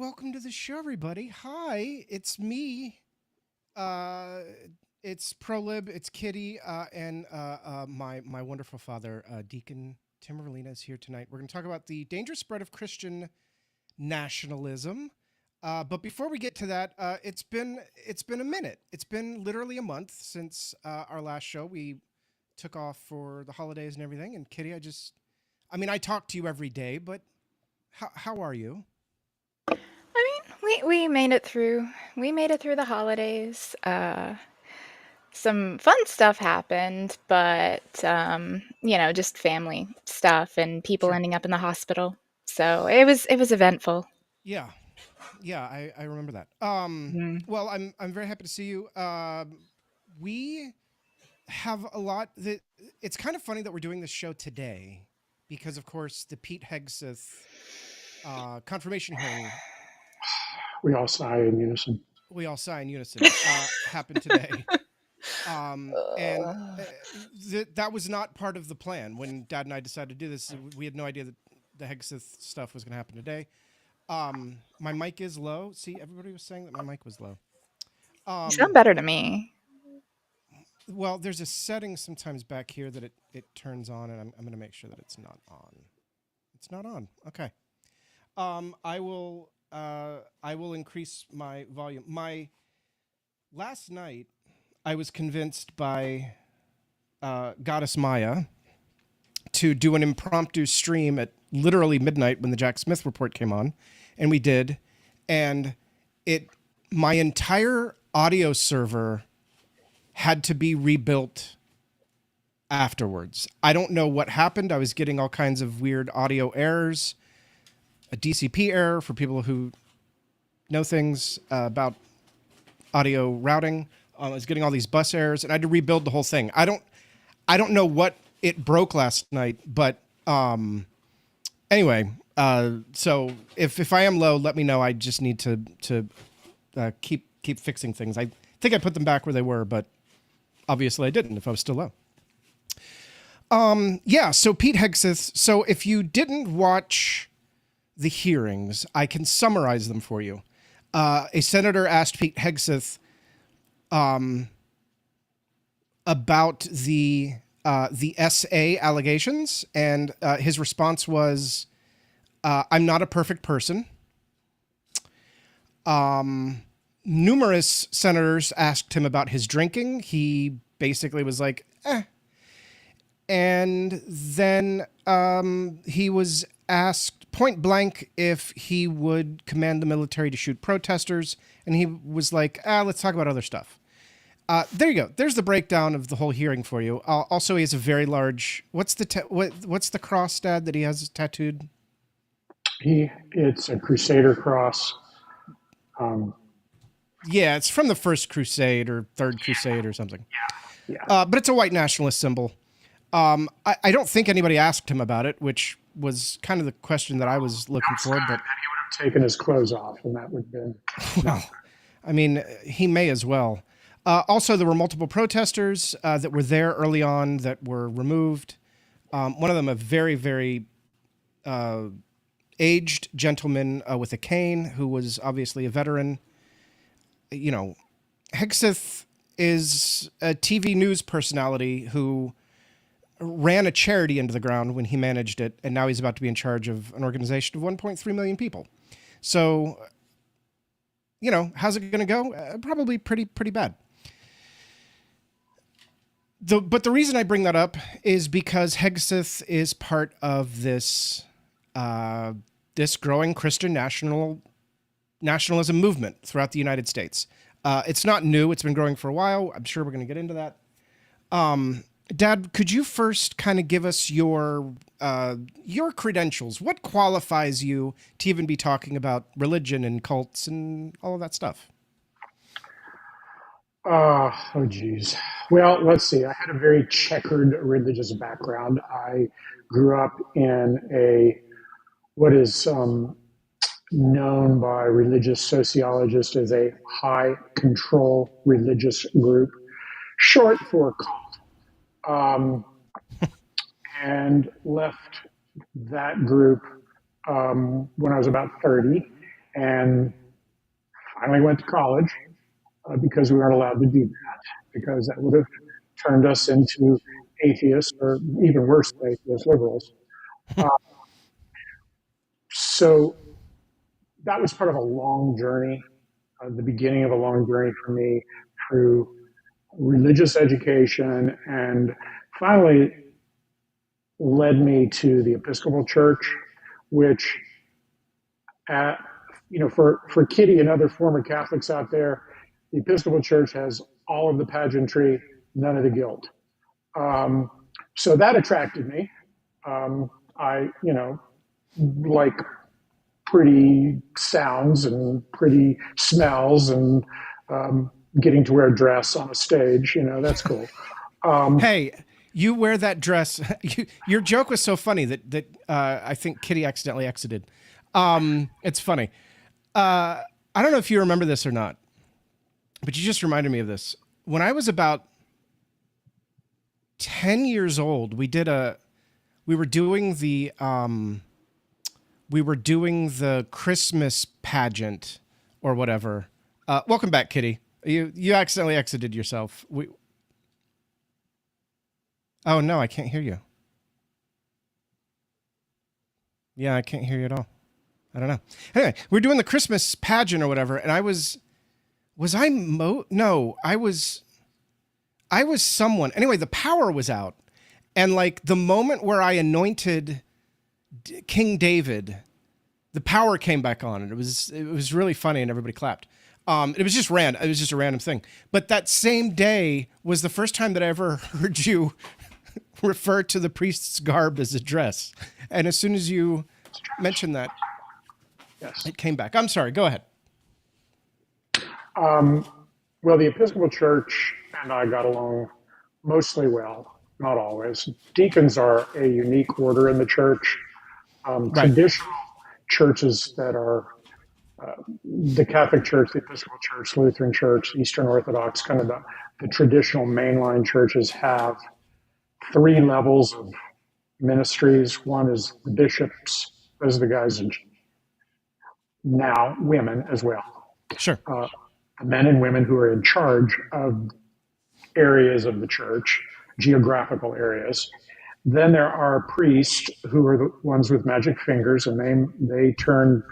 welcome to the show, everybody. Hi, it's me. Uh, it's ProLib, it's Kitty, and my wonderful father, Deacon Tim Ervolina, is here tonight. We're going to talk about the dangerous spread of Christian nationalism. But before we get to that, it's been a minute. It's been literally a month since our last show. We took off for the holidays and everything. And Kitty, I talk to you every day, but how are you? We made it through. We made it through the holidays. Some fun stuff happened, but just family stuff and people Sure. ending up in the hospital. So it was eventful. Yeah, yeah, I remember that. Mm. Well, I'm very happy to see you. We have a lot that it's kind of funny that we're doing this show today because, of course, the Pete Hegseth confirmation hearing We all sigh in unison. we all sigh in unison happened today. And that was not part of the plan when Dad and I decided to do this. We had no idea that the Hegseth stuff was going to happen today. My mic is low. See, everybody was saying that my mic was low. You sound Um, better to me. well, there's a setting sometimes back here that it turns on, and I'm going to make sure that it's not on. It's not on. Okay. I will increase my volume. My last night, I was convinced by Goddess Maya to do an impromptu stream at literally midnight when the Jack Smith report came on, and we did, and it my entire audio server had to be rebuilt afterwards. I don't know what happened. I was getting all kinds of weird audio errors, a DCP error for people who know things about audio routing. I was getting all these bus errors, and I had to rebuild the whole thing. I don't know what it broke last night, but anyway. So if I am low, let me know. I just need to keep fixing things. I think I put them back where they were, but obviously I didn't. If I was still low. Yeah. So Pete Hegseth. So if you didn't watch the hearings, I can summarize them for you. A senator asked Pete Hegseth about the SA allegations, and his response was, "I'm not a perfect person." Numerous senators asked him about his drinking. He basically was like, "Eh." And then he was asked point blank if he would command the military to shoot protesters, and he was like, let's talk about other stuff. There you go. There's the breakdown of the whole hearing for you. Also, he has a very large. What's the cross, Dad, that he has tattooed? It's a Crusader cross. Um, Yeah, it's from the First Crusade or Third Crusade or something. yeah, But it's a white nationalist symbol. I don't think anybody asked him about it, which was kind of the question that I was looking for. But he would have taken his clothes off, and that would have been no. well, I mean, he may as well. Also, there were multiple protesters that were there early on that were removed. One of them, a very, very aged gentleman with a cane who was obviously a veteran. You know, Hegseth is a TV news personality who ran a charity into the ground when he managed it, and now he's about to be in charge of an organization of 1.3 million people. So, how's it going to go? Probably pretty bad. But the reason I bring that up is because Hegseth is part of this growing Christian nationalism movement throughout the United States. It's not new; it's been growing for a while. I'm sure we're going to get into that. Dad, could you first kind of give us your credentials? What qualifies you to even be talking about religion and cults and all of that stuff? Oh, geez. Well, let's see. I had a very checkered religious background. I grew up in what is known by religious sociologists as a high control religious group, short for cult, um, and left that group when I was about 30 and finally went to college because we weren't allowed to do that, because that would have turned us into atheists, or even worse, atheist liberals. Uh, so that was part of a long journey, the beginning of a long journey for me through religious education, and finally led me to the Episcopal Church, which, at, for Kitty and other former Catholics out there, the Episcopal Church has all of the pageantry, none of the guilt. Um, so that attracted me. I, like pretty sounds and pretty smells, and getting to wear a dress on a stage, that's cool. Hey, you wear that dress. Your joke was so funny that I think Kitty accidentally exited. It's funny. I don't know if you remember this or not, but you just reminded me of this. When I was about 10 years old, we were doing the Christmas pageant or whatever. Welcome back, Kitty. You accidentally exited yourself. Oh no, I can't hear you. Yeah, I can't hear you at all. I don't know. Anyway, we're doing the Christmas pageant or whatever, and I was someone. Anyway, the power was out. And like the moment where I anointed King David, the power came back on, and it was really funny, and everybody clapped. It was just random. It was just a random thing. But that same day was the first time that I ever heard you refer to the priest's garb as a dress. And as soon as you mentioned that, Yes. it came back. I'm sorry. Go ahead. Well, the Episcopal Church and I got along mostly well, not always. Deacons are a unique order in the church. Right. Traditional churches that are the Catholic Church, the Episcopal Church, Lutheran Church, Eastern Orthodox, kind of the traditional mainline churches have three levels of ministries. One is the bishops. Those are the guys, now women as well. Sure. Men and women who are in charge of areas of the church, geographical areas. Then there are priests who are the ones with magic fingers, and they turn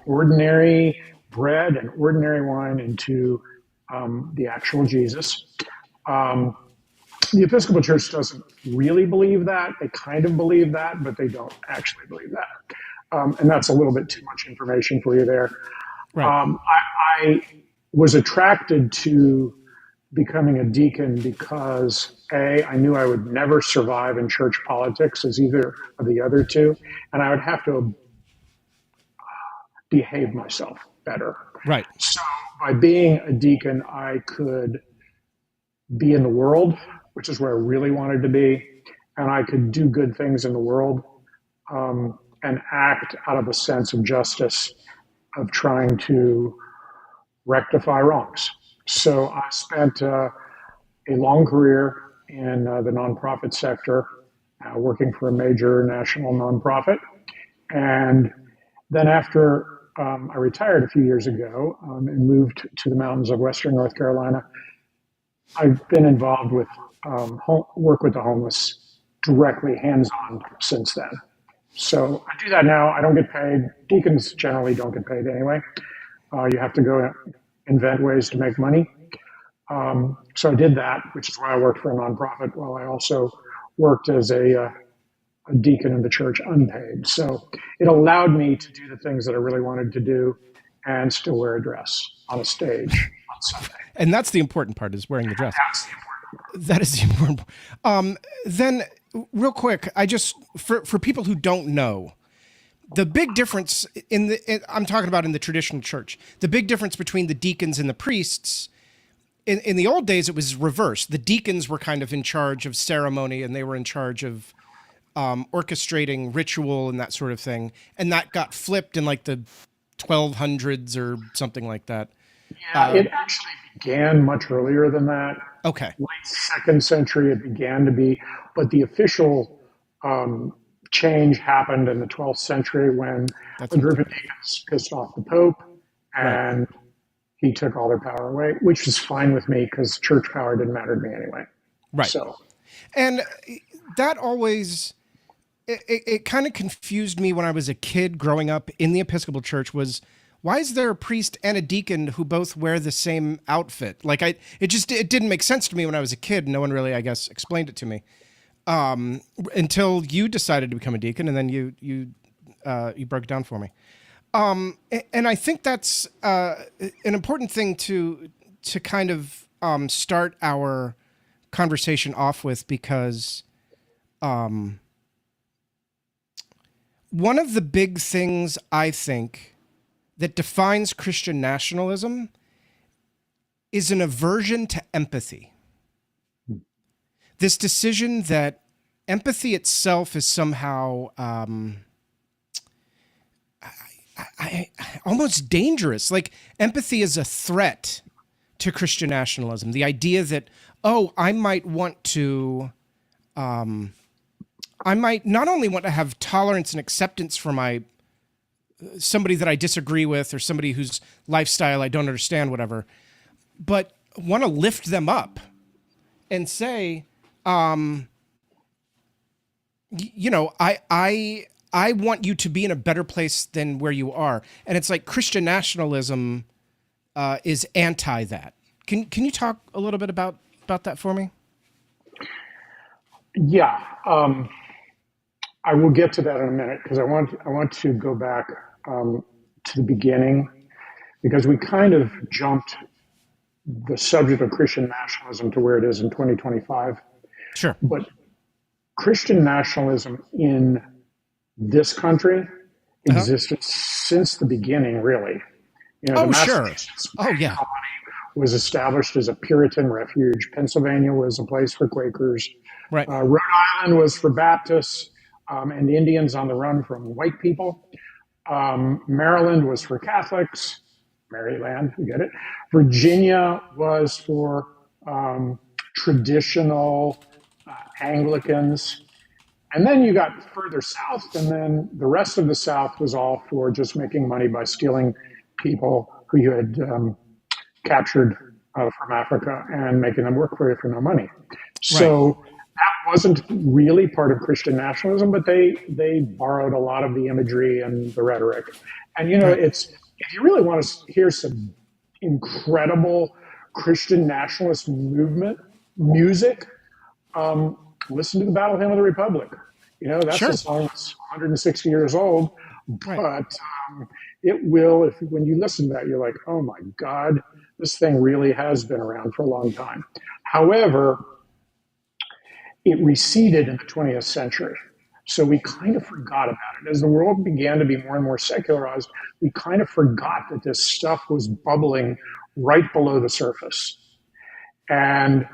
ordinary bread and ordinary wine into the actual Jesus. The Episcopal Church doesn't really believe that. They kind of believe that, but they don't actually believe that. And that's a little bit too much information for you there. Right. I was attracted to becoming a deacon because I knew I would never survive in church politics as either of the other two, and I would have to behave myself better. Right. So by being a deacon, I could be in the world, which is where I really wanted to be, and I could do good things in the world, and act out of a sense of justice, of trying to rectify wrongs. So I spent a long career in the nonprofit sector, working for a major national nonprofit. And then after I retired a few years ago and moved to the mountains of Western North Carolina, I've been involved with work with the homeless directly, hands-on, since then. So I do that now. I don't get paid. Deacons generally don't get paid anyway. You have to go invent ways to make money. So I did that, which is why I worked for a nonprofit, while I also worked as a deacon in the church unpaid. So it allowed me to do the things that I really wanted to do and still wear a dress on a stage on Sunday. And that's the important part, is wearing the dress. That's the important part. That is the important part. Then real quick, for people who don't know, the big difference I'm talking about in the traditional church, the big difference between the deacons and the priests, in the old days, it was reversed. The deacons were kind of in charge of ceremony, and they were in charge of orchestrating ritual and that sort of thing. And that got flipped in like the 1200s or something like that. Yeah, it actually began much earlier than that. Okay. Late second century, it began to be, but the official change happened in the 12th century when That's a group of important. deacons pissed off the Pope Right. and he took all their power away, which was fine with me because church power didn't matter to me anyway. Right. So, And that always it kind of confused me when I was a kid growing up in the Episcopal Church was why is there a priest and a deacon who both wear the same outfit? Like it didn't make sense to me when I was a kid. No one really, I guess, explained it to me until you decided to become a deacon, and then you broke it down for me. And I think that's an important thing to kind of start our conversation off with because one of the big things I think that defines Christian nationalism is an aversion to empathy. This decision that empathy itself is somehow almost dangerous. Like empathy is a threat to Christian nationalism. The idea that, oh, I might not only want to have tolerance and acceptance for somebody that I disagree with or somebody whose lifestyle I don't understand, whatever, but want to lift them up and say, I want you to be in a better place than where you are. And it's like Christian nationalism is anti that. Can you talk a little bit about that for me? yeah, I will get to that in a minute because I want to go back to the beginning because we kind of jumped the subject of Christian nationalism to where it is in 2025. Sure. But Christian nationalism in this country existed since the beginning, really. You know, Oh, the sure. Massachusetts Oh, yeah. was established as a Puritan refuge. Pennsylvania was a place for Quakers. Right. Rhode Island was for Baptists and Indians on the run from white people. Maryland was for Catholics. Maryland, you get it. Virginia was for traditional Anglicans. And then you got further south, and then the rest of the South was all for just making money by stealing people who you had captured from Africa and making them work for you for no money. So that wasn't really part of Christian nationalism, but they borrowed a lot of the imagery and the rhetoric. And it's if you really want to hear some incredible Christian nationalist movement music, listen to the Battle Hymn of the Republic. That's Sure. a song that's 160 years old, Right. but it will, when you listen to that, you're like, oh my God, this thing really has been around for a long time. However, it receded in the 20th century. So we kind of forgot about it. As the world began to be more and more secularized, we kind of forgot that this stuff was bubbling right below the surface. And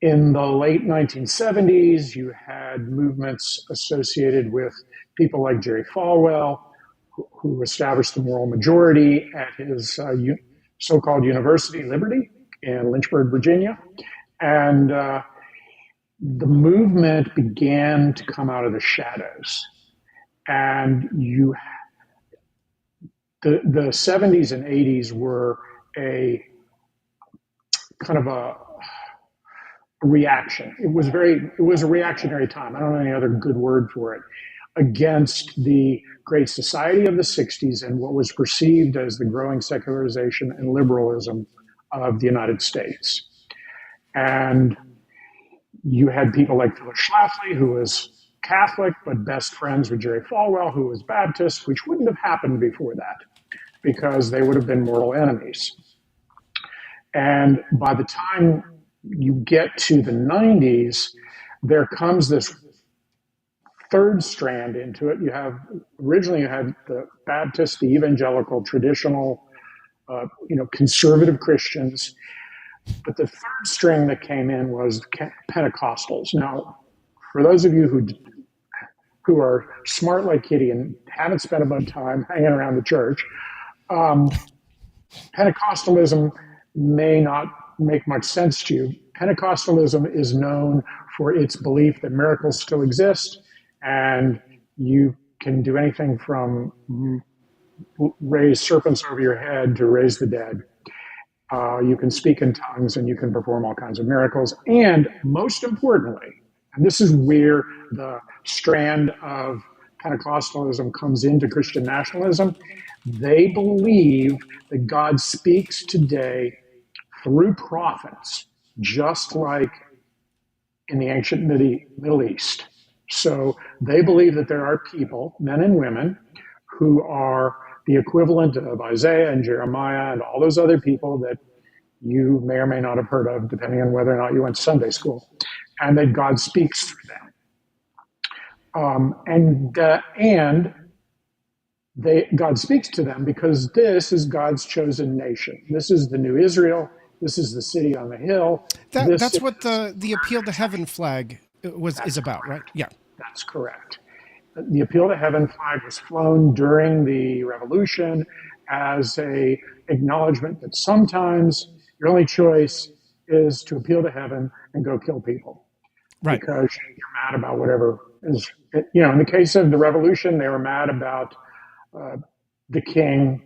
in the late 1970s, you had movements associated with people like Jerry Falwell, who established the moral majority at his so-called University Liberty in Lynchburg, Virginia. And the movement began to come out of the shadows. And the 70s and 80s were a kind of a reaction. It was a reactionary time. I don't know any other good word for it, against the Great Society of the 60s and what was perceived as the growing secularization and liberalism of the United States. And you had people like Phyllis Schlafly, who was Catholic, but best friends with Jerry Falwell, who was Baptist, which wouldn't have happened before that because they would have been mortal enemies. And by the time you get to the 90s, there comes this third strand into it. Originally you had the Baptist, the evangelical, traditional, conservative Christians. But the third string that came in was Pentecostals. Now, for those of you who are smart like Kitty and haven't spent a bunch of time hanging around the church, Pentecostalism may not make much sense to you. Pentecostalism is known for its belief that miracles still exist and you can do anything from raise serpents over your head to raise the dead. You can speak in tongues and you can perform all kinds of miracles. And most importantly, and this is where the strand of Pentecostalism comes into Christian nationalism, they believe that God speaks today through prophets, just like in the ancient Middle East. So they believe that there are people, men and women, who are the equivalent of Isaiah and Jeremiah and all those other people that you may or may not have heard of, depending on whether or not you went to Sunday school, and that God speaks through them. God speaks to them because this is God's chosen nation. This is the new Israel. This is the city on the hill. That's what the appeal to heaven flag is about, right? Yeah. That's correct. The appeal to heaven flag was flown during the revolution as a acknowledgement that sometimes your only choice is to appeal to heaven and go kill people. Right. Because you're mad about whatever is, in the case of the revolution, they were mad about the king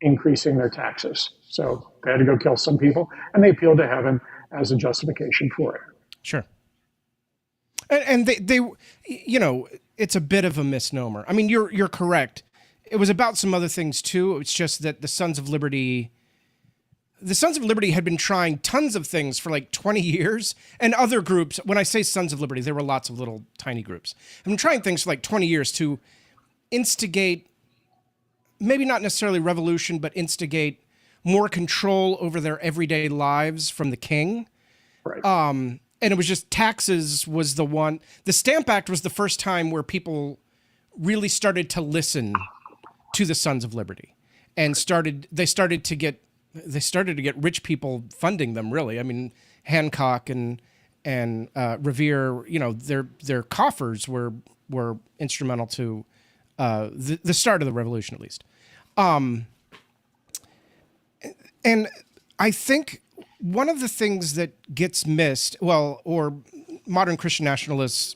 increasing their taxes. So they had to go kill some people, and they appealed to heaven as a justification for it. Sure. And they it's a bit of a misnomer. I mean, you're correct. It was about some other things too. It's just that the Sons of Liberty had been trying tons of things for like 20 years, and other groups. When I say Sons of Liberty, there were lots of little tiny groups. I've been trying things for like 20 years to instigate, maybe not necessarily revolution, but instigate more control over their everyday lives from the king. Right. And it was just taxes was the one. The Stamp Act was the first time where people really started to listen to the Sons of Liberty, and they started to get rich people funding them. Really, I mean, Hancock and Revere. Their coffers were instrumental to the start of the revolution, at least. And I think one of the things that gets missed, or modern Christian nationalists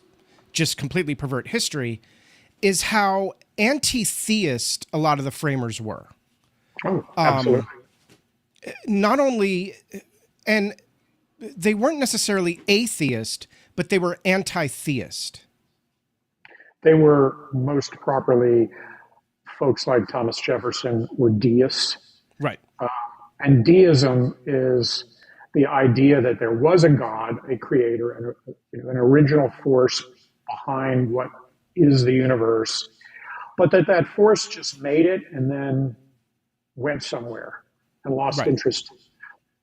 just completely pervert history, is how anti-theist a lot of the framers were. Oh, absolutely. Not only, and they weren't necessarily atheist, but they were anti-theist. They were most properly, folks like Thomas Jefferson were deists. Right. And deism is the idea that there was a God, a creator, and an original force behind what is the universe, but that force just made it and then went somewhere and lost interest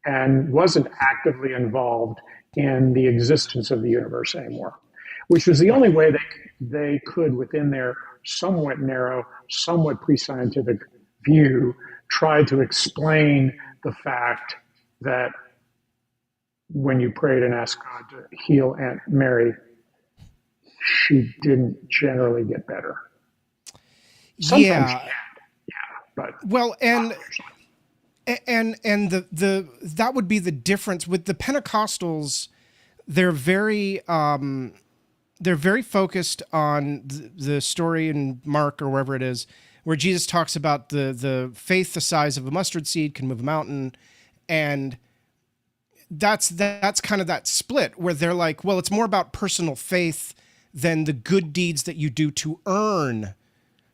and wasn't actively involved in the existence of the universe anymore, which was the only way they could, within their somewhat narrow, somewhat pre-scientific view, try to explain the fact that when you prayed and asked God to heal Aunt Mary, she didn't generally get better. Sometimes she had, but and that would be the difference with the Pentecostals. They're very focused on the story in Mark or wherever it is, where Jesus talks about the faith the size of a mustard seed can move a mountain, and that's kind of that split where they're like, well, it's more about personal faith than the good deeds that you do to earn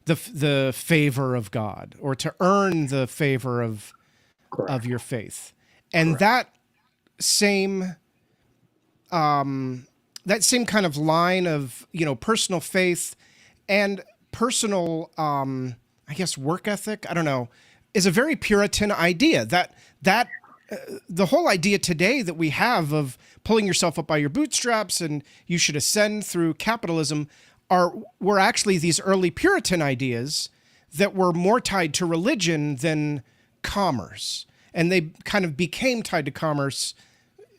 the favor of God or to earn the favor of your faith. And that same kind of line of, personal faith and personal, I guess, work ethic, I don't know, is a very Puritan idea. That the whole idea today that we have of pulling yourself up by your bootstraps and you should ascend through capitalism were actually these early Puritan ideas that were more tied to religion than commerce. And they kind of became tied to commerce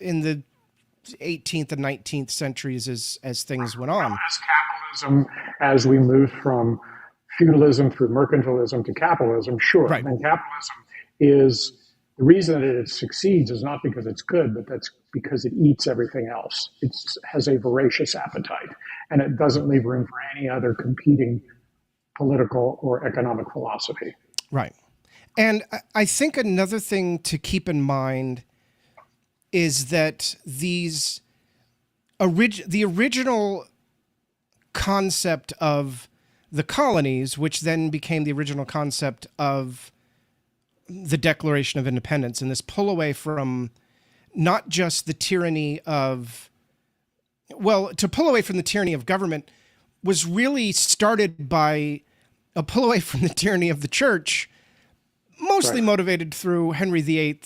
in the 18th and 19th centuries as things went on. As capitalism, as we moved from feudalism through mercantilism to capitalism, sure. Right. And capitalism is The reason that it succeeds is not because it's good, but that's because it eats everything else. It has a voracious appetite, and it doesn't leave room for any other competing political or economic philosophy. Right. And I think another thing to keep in mind is that the original concept of the colonies, which then became the original concept of the Declaration of Independence, and this pull away from not just the tyranny of, well, to pull away from the tyranny of government was really started by a pull away from the tyranny of the church, mostly Right. motivated through Henry VIII,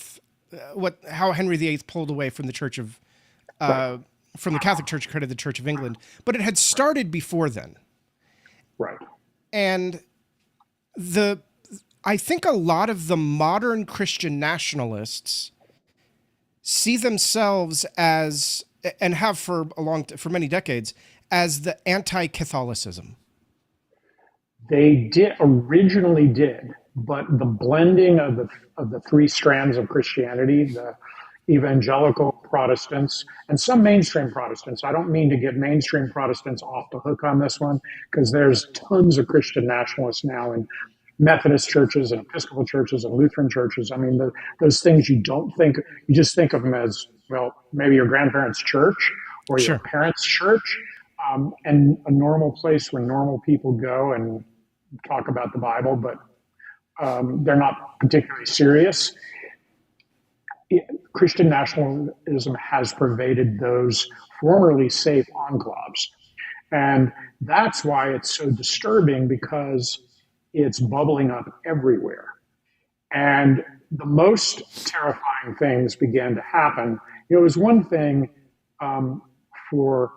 how Henry VIII pulled away from the Church of, from the Catholic Church, created the Church of England. But it had started before then. Right. And I think a lot of the modern Christian nationalists see themselves as, and have for many decades, as the anti-Catholicism. They originally did, but the blending of the three strands of Christianity, the evangelical Protestants and some mainstream Protestants. I don't mean to get mainstream Protestants off the hook on this one, because there's tons of Christian nationalists now in Methodist churches and Episcopal churches and Lutheran churches. I mean, those things you just think of them as, well, maybe your grandparents' church or your Sure. parents' church, and a normal place where normal people go and talk about the Bible, but they're not particularly serious. Christian nationalism has pervaded those formerly safe enclaves. And that's why it's so disturbing, because it's bubbling up everywhere. And the most terrifying things began to happen. It was one thing for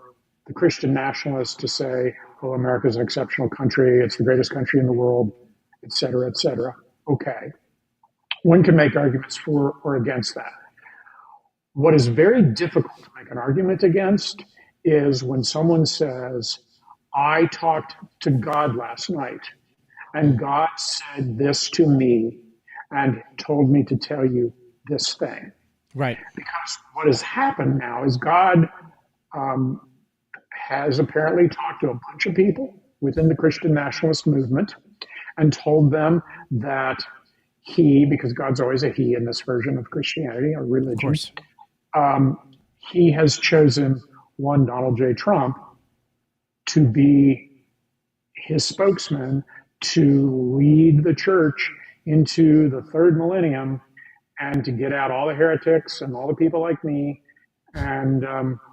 the Christian nationalists to say, oh, America's an exceptional country, it's the greatest country in the world, et cetera, et cetera. Okay. One can make arguments for or against that. What is very difficult to make an argument against is when someone says, I talked to God last night, and God said this to me and told me to tell you this thing. Right. Because what has happened now is God has apparently talked to a bunch of people within the Christian nationalist movement and told them that because God's always a he in this version of Christianity or religion, Of course. He has chosen one Donald J. Trump to be his spokesman to lead the church into the third millennium and to get out all the heretics and all the people like me and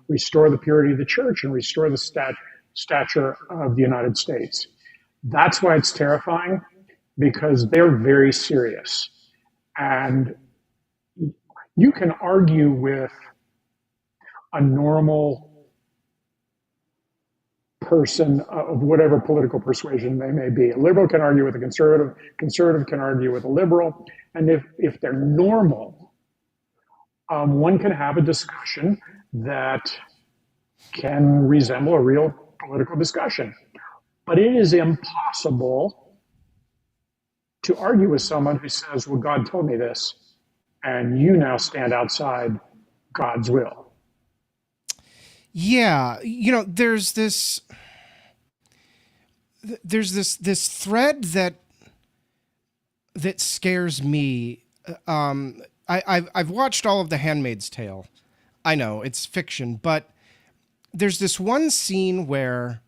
restore the purity of the church and restore the stature of the United States. That's why it's terrifying, because they're very serious. And you can argue with a normal person of whatever political persuasion they may be. A liberal can argue with a conservative can argue with a liberal. And if they're normal, one can have a discussion that can resemble a real political discussion. But it is impossible to argue with someone who says, well, God told me this, and you now stand outside God's will. Yeah, there's this thread that scares me. I've watched all of The Handmaid's Tale. I know it's fiction, but there's this one scene where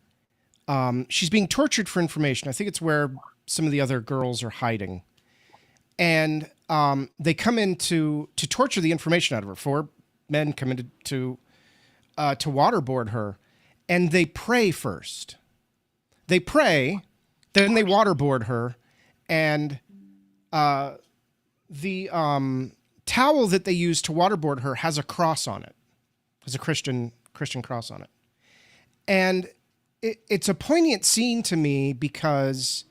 she's being tortured for information. I think it's where some of the other girls are hiding, and they come in to torture the information out of her. 4 men come in to waterboard her, and they pray first. They pray, then they waterboard her, and the towel that they use to waterboard her has a cross on it, has a Christian cross on it, and it's a poignant scene to me because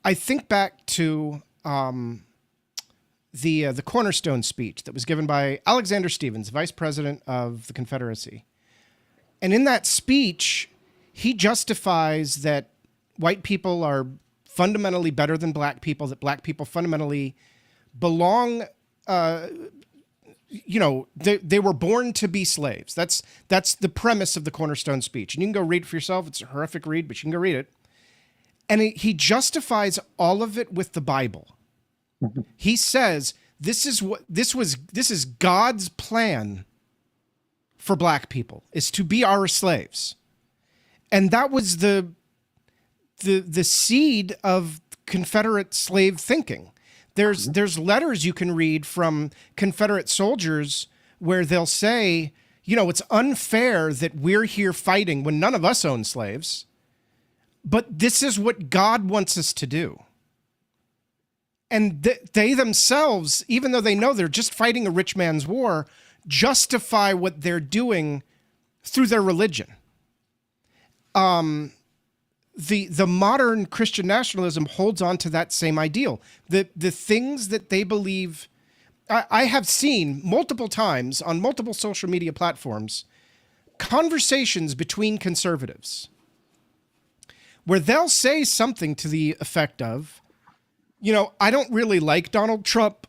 I think back to the Cornerstone speech that was given by Alexander Stephens, Vice President of the Confederacy. And in that speech, he justifies that white people are fundamentally better than black people, that black people fundamentally belong, they were born to be slaves. That's the premise of the Cornerstone speech. And you can go read it for yourself. It's a horrific read, but you can go read it. And he justifies all of it with the Bible. He says, this is God's plan for black people, is to be our slaves. And that was the seed of Confederate slave thinking. There's letters you can read from Confederate soldiers where they'll say, it's unfair that we're here fighting when none of us own slaves, but this is what God wants us to do. And they themselves, even though they know they're just fighting a rich man's war, justify what they're doing through their religion. The modern Christian nationalism holds on to that same ideal. The things that they believe, I have seen multiple times on multiple social media platforms, conversations between conservatives where they'll say something to the effect of, I don't really like Donald Trump,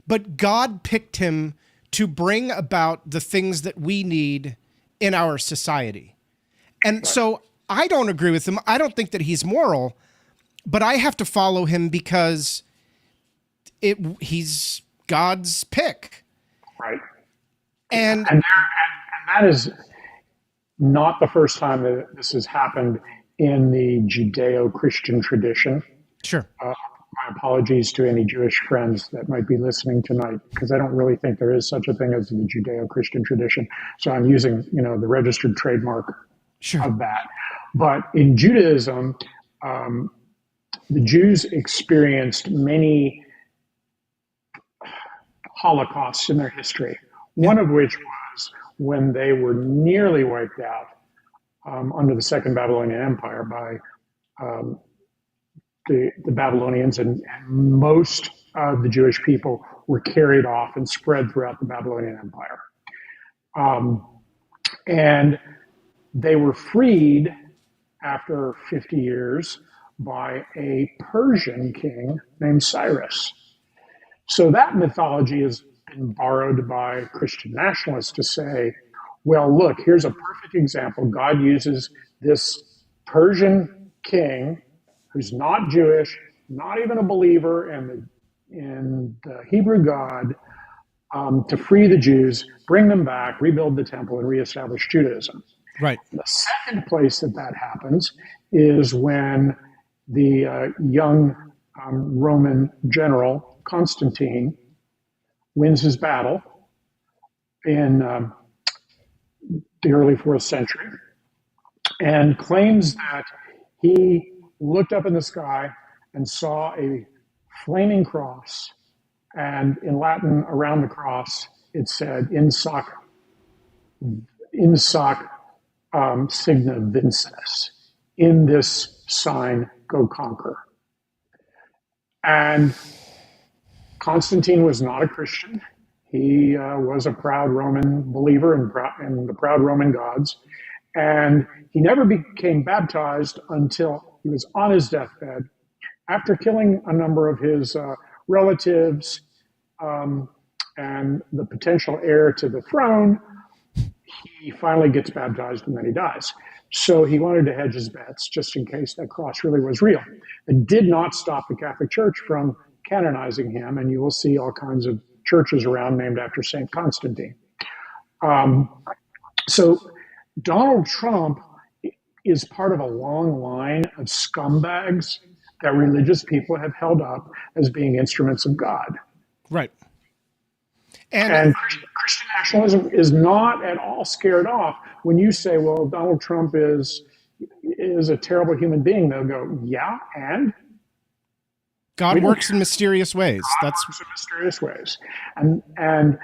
but God picked him to bring about the things that we need in our society. And so I don't agree with him. I don't think that he's moral, but I have to follow him because he's God's pick. Right. And that is not the first time that this has happened in the Judeo-Christian tradition. Sure. My apologies to any Jewish friends that might be listening tonight, because I don't really think there is such a thing as the Judeo-Christian tradition. So I'm using, the registered trademark of that. But in Judaism, the Jews experienced many holocausts in their history, one of which was when they were nearly wiped out under the Second Babylonian Empire by the Babylonians, and most of the Jewish people were carried off and spread throughout the Babylonian Empire. And they were freed after 50 years by a Persian king named Cyrus. So that mythology has been borrowed by Christian nationalists to say, well, look, here's a perfect example. God uses this Persian king who's not Jewish, not even a believer in the Hebrew God, to free the Jews, bring them back, rebuild the temple, and reestablish Judaism. Right. The second place that happens is when the young Roman general Constantine wins his battle in the early 4th century and claims that he looked up in the sky and saw a flaming cross, and in Latin, around the cross, it said, in soc signa vinces, in this sign, go conquer. And Constantine was not a Christian. He was a proud Roman believer in the proud Roman gods. And he never became baptized until he was on his deathbed. After killing a number of his relatives and the potential heir to the throne, he finally gets baptized and then he dies. So he wanted to hedge his bets just in case that cross really was real. It did not stop the Catholic Church from canonizing him, and you will see all kinds of churches around named after St. Constantine. So Donald Trump is part of a long line of scumbags that religious people have held up as being instruments of God. Right. And Christian nationalism is not at all scared off when you say, well, Donald Trump is a terrible human being. They'll go, yeah, and? God works in mysterious ways. God works in mysterious ways. And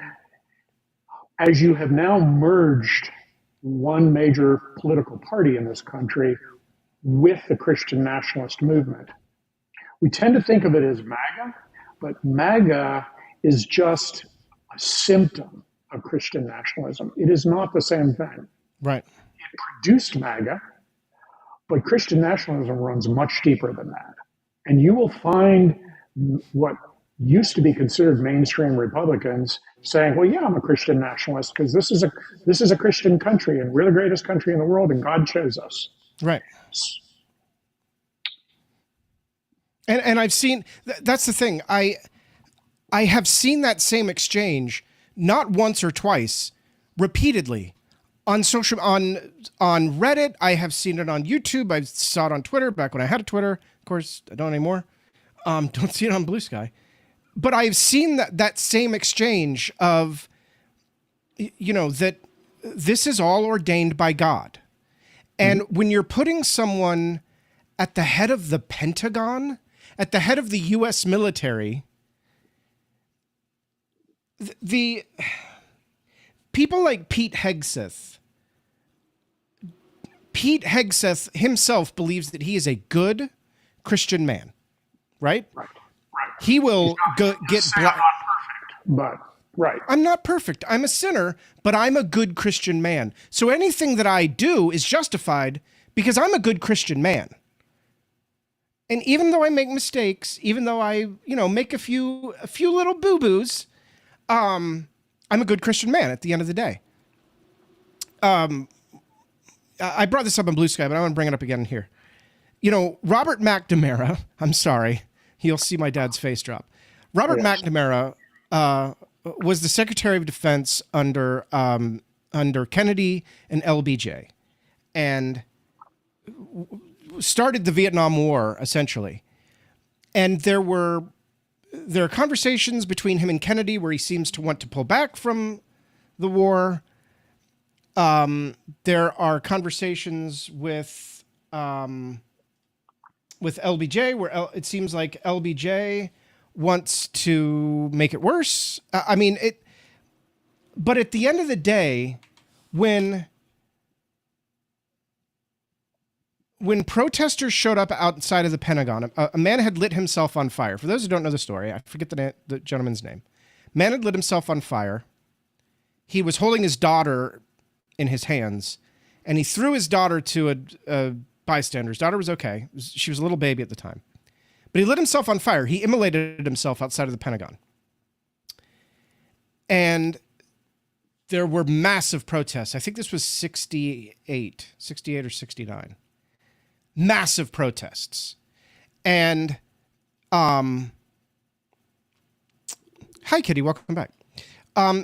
as you have now merged one major political party in this country with the Christian nationalist movement, we tend to think of it as MAGA, but MAGA is just a symptom of Christian nationalism. It is not the same thing. Right. It produced MAGA, but Christian nationalism runs much deeper than that. And you will find what used to be considered mainstream Republicans saying, "Well, yeah, I'm a Christian nationalist because this is a Christian country and we're the greatest country in the world and God chose us." Right. And I've seen that's the thing. I have seen that same exchange not once or twice, repeatedly on social on Reddit. I have seen it on YouTube. I saw it on Twitter back when I had a Twitter. Of course, I don't anymore. Don't see it on Blue Sky. But I've seen that same exchange of, that this is all ordained by God. And when you're putting someone at the head of the Pentagon, at the head of the U.S. military, the people like Pete Hegseth himself believes that he is a good Christian man, right? Right. He will get I'm not perfect, but right. I'm not perfect. I'm a sinner, but I'm a good Christian man. So anything that I do is justified because I'm a good Christian man. And even though I make mistakes, even though I, make a few little boo-boos, I'm a good Christian man at the end of the day. I brought this up on Blue Sky, but I want to bring it up again here. Robert McNamara, I'm sorry, you'll see my dad's face drop. Robert McNamara was the Secretary of Defense under Kennedy and LBJ, and started the Vietnam War, essentially. And there are conversations between him and Kennedy where he seems to want to pull back from the war. There are conversations with LBJ where it seems like LBJ wants to make it worse. But at the end of the day, when protesters showed up outside of the Pentagon, a man had lit himself on fire. For those who don't know the story, I forget the gentleman's name. Man had lit himself on fire. He was holding his daughter in his hands, and he threw his daughter to a bystander. His daughter was okay. She was a little baby at the time. But he lit himself on fire. He immolated himself outside of the Pentagon. And there were massive protests. I think this was 68 or 69. Massive protests. And hi Kitty, welcome back.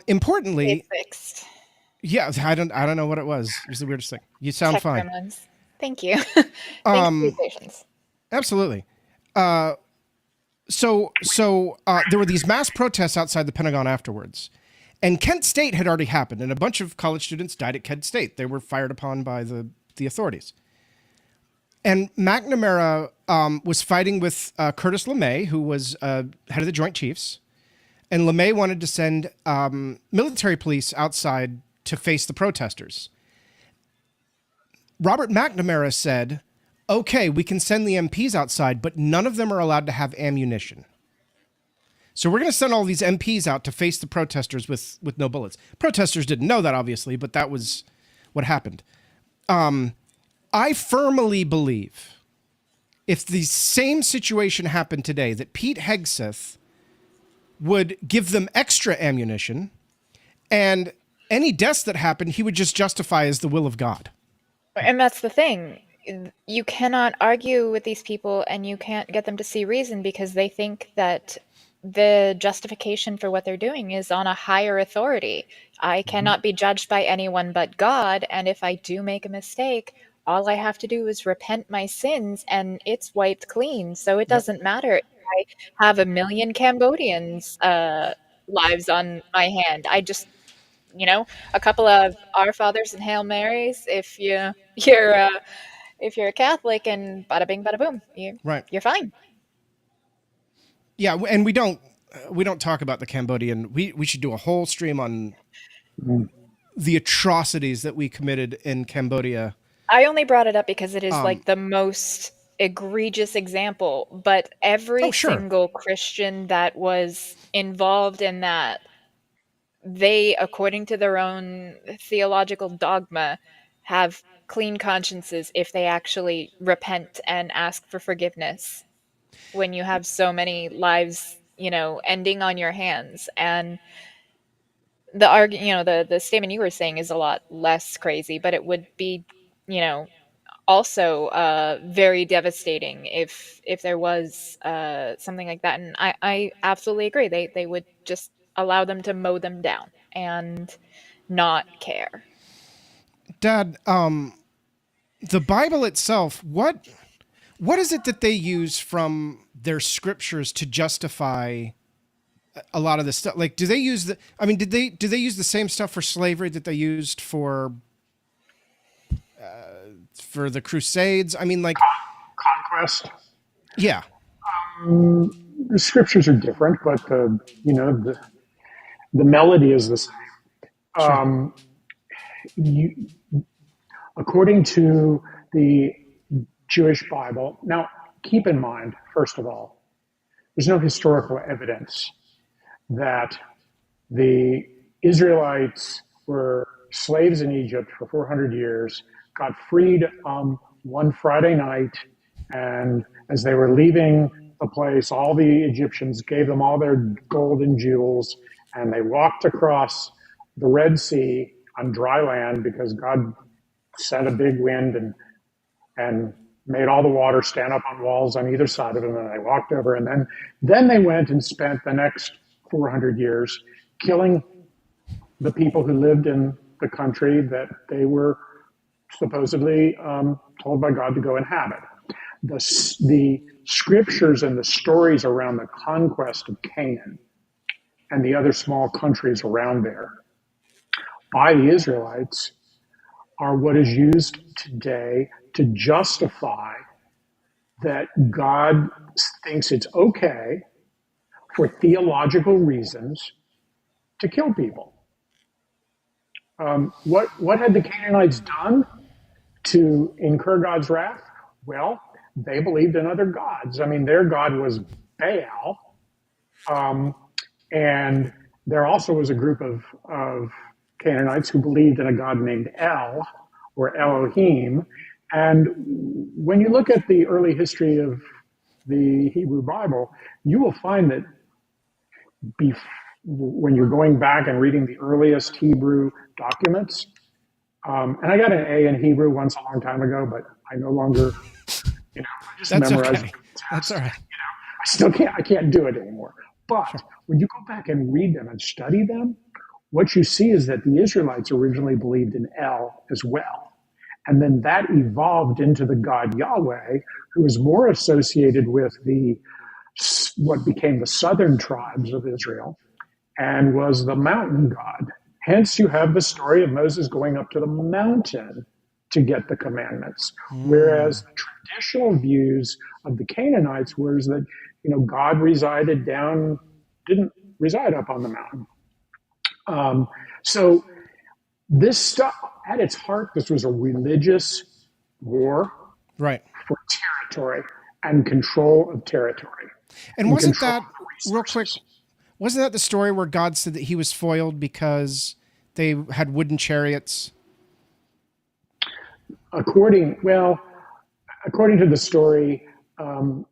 Importantly, It's fixed. yeah, I don't know what it was. It was the weirdest thing. You sound Tech fine. gremlins. Thank you. Thanks for your patience. Absolutely. So there were these mass protests outside the Pentagon afterwards. And Kent State had already happened, and a bunch of college students died at Kent State. They were fired upon by the authorities. And McNamara was fighting with Curtis LeMay, who was head of the Joint Chiefs. And LeMay wanted to send military police outside to face the protesters. Robert McNamara said, okay, we can send the MPs outside, but none of them are allowed to have ammunition. So we're going to send all these MPs out to face the protesters with no bullets. Protesters didn't know that, obviously, but that was what happened. I firmly believe if the same situation happened today, that Pete Hegseth would give them extra ammunition, and any deaths that happened, he would just justify as the will of God. And that's the thing. You cannot argue with these people, and you can't get them to see reason because they think that the justification for what they're doing is on a higher authority. I cannot be judged by anyone but God, and if I do make a mistake, all I have to do is repent my sins and it's wiped clean. So it doesn't matter if I have 1 million Cambodians' lives on my hand. I just, a couple of Our Fathers and Hail Marys. If you're a Catholic, and bada bing, bada boom, you're fine. Yeah, and we don't talk about the Cambodian. We should do a whole stream on the atrocities that we committed in Cambodia. I only brought it up because it is like the most egregious example, but every single Christian that was involved in that, they, according to their own theological dogma, have clean consciences if they actually repent and ask for forgiveness. when you have so many lives, ending on your hands. And the statement you were saying is a lot less crazy, but it would be, also very devastating if there was something like that. And I absolutely agree. They would just allow them to mow them down and not care. Dad, the Bible itself, what is it that they use from their scriptures to justify a lot of this stuff? Like, do they use do they use the same stuff for slavery that they used for the Crusades? I mean, like, Conquest. yeah, The scriptures are different, but the melody is the same. sure. You, according to the Jewish Bible, now keep in mind, first of all, there's no historical evidence that the Israelites were slaves in Egypt for 400 years, got freed one Friday night, and as they were leaving the place, all the Egyptians gave them all their gold and jewels, and they walked across the Red Sea on dry land because God sent a big wind and made all the water stand up on walls on either side of them, and they walked over, and then they went and spent the next 400 years killing the people who lived in the country that they were supposedly told by God to go inhabit. The scriptures and the stories around the conquest of Canaan and the other small countries around there by the Israelites are what is used today to justify that God thinks it's okay for theological reasons to kill people. What had the Canaanites done to incur God's wrath? Well, they believed in other gods. I mean, their god was Baal, and there also was a group of Canaanites who believed in a god named El or Elohim. And when you look at the early history of the Hebrew Bible, you will find that when you're going back and reading the earliest Hebrew documents, and I got an A in Hebrew once a long time ago, but I no longer, I just That's memorize okay. the text. That's all right. I can't do it anymore. But when you go back and read them and study them, what you see is that the Israelites originally believed in El as well. And then that evolved into the god Yahweh, who is more associated with what became the southern tribes of Israel and was the mountain god. Hence, you have the story of Moses going up to the mountain to get the commandments. Whereas the traditional views of the Canaanites was that, God didn't reside up on the mountain. So this stuff, at its heart, this was a religious war Right. for territory and control of territory. And wasn't control that, of real quick, resources. wasn't that the story where God said that he was foiled because they had wooden chariots? According to the story,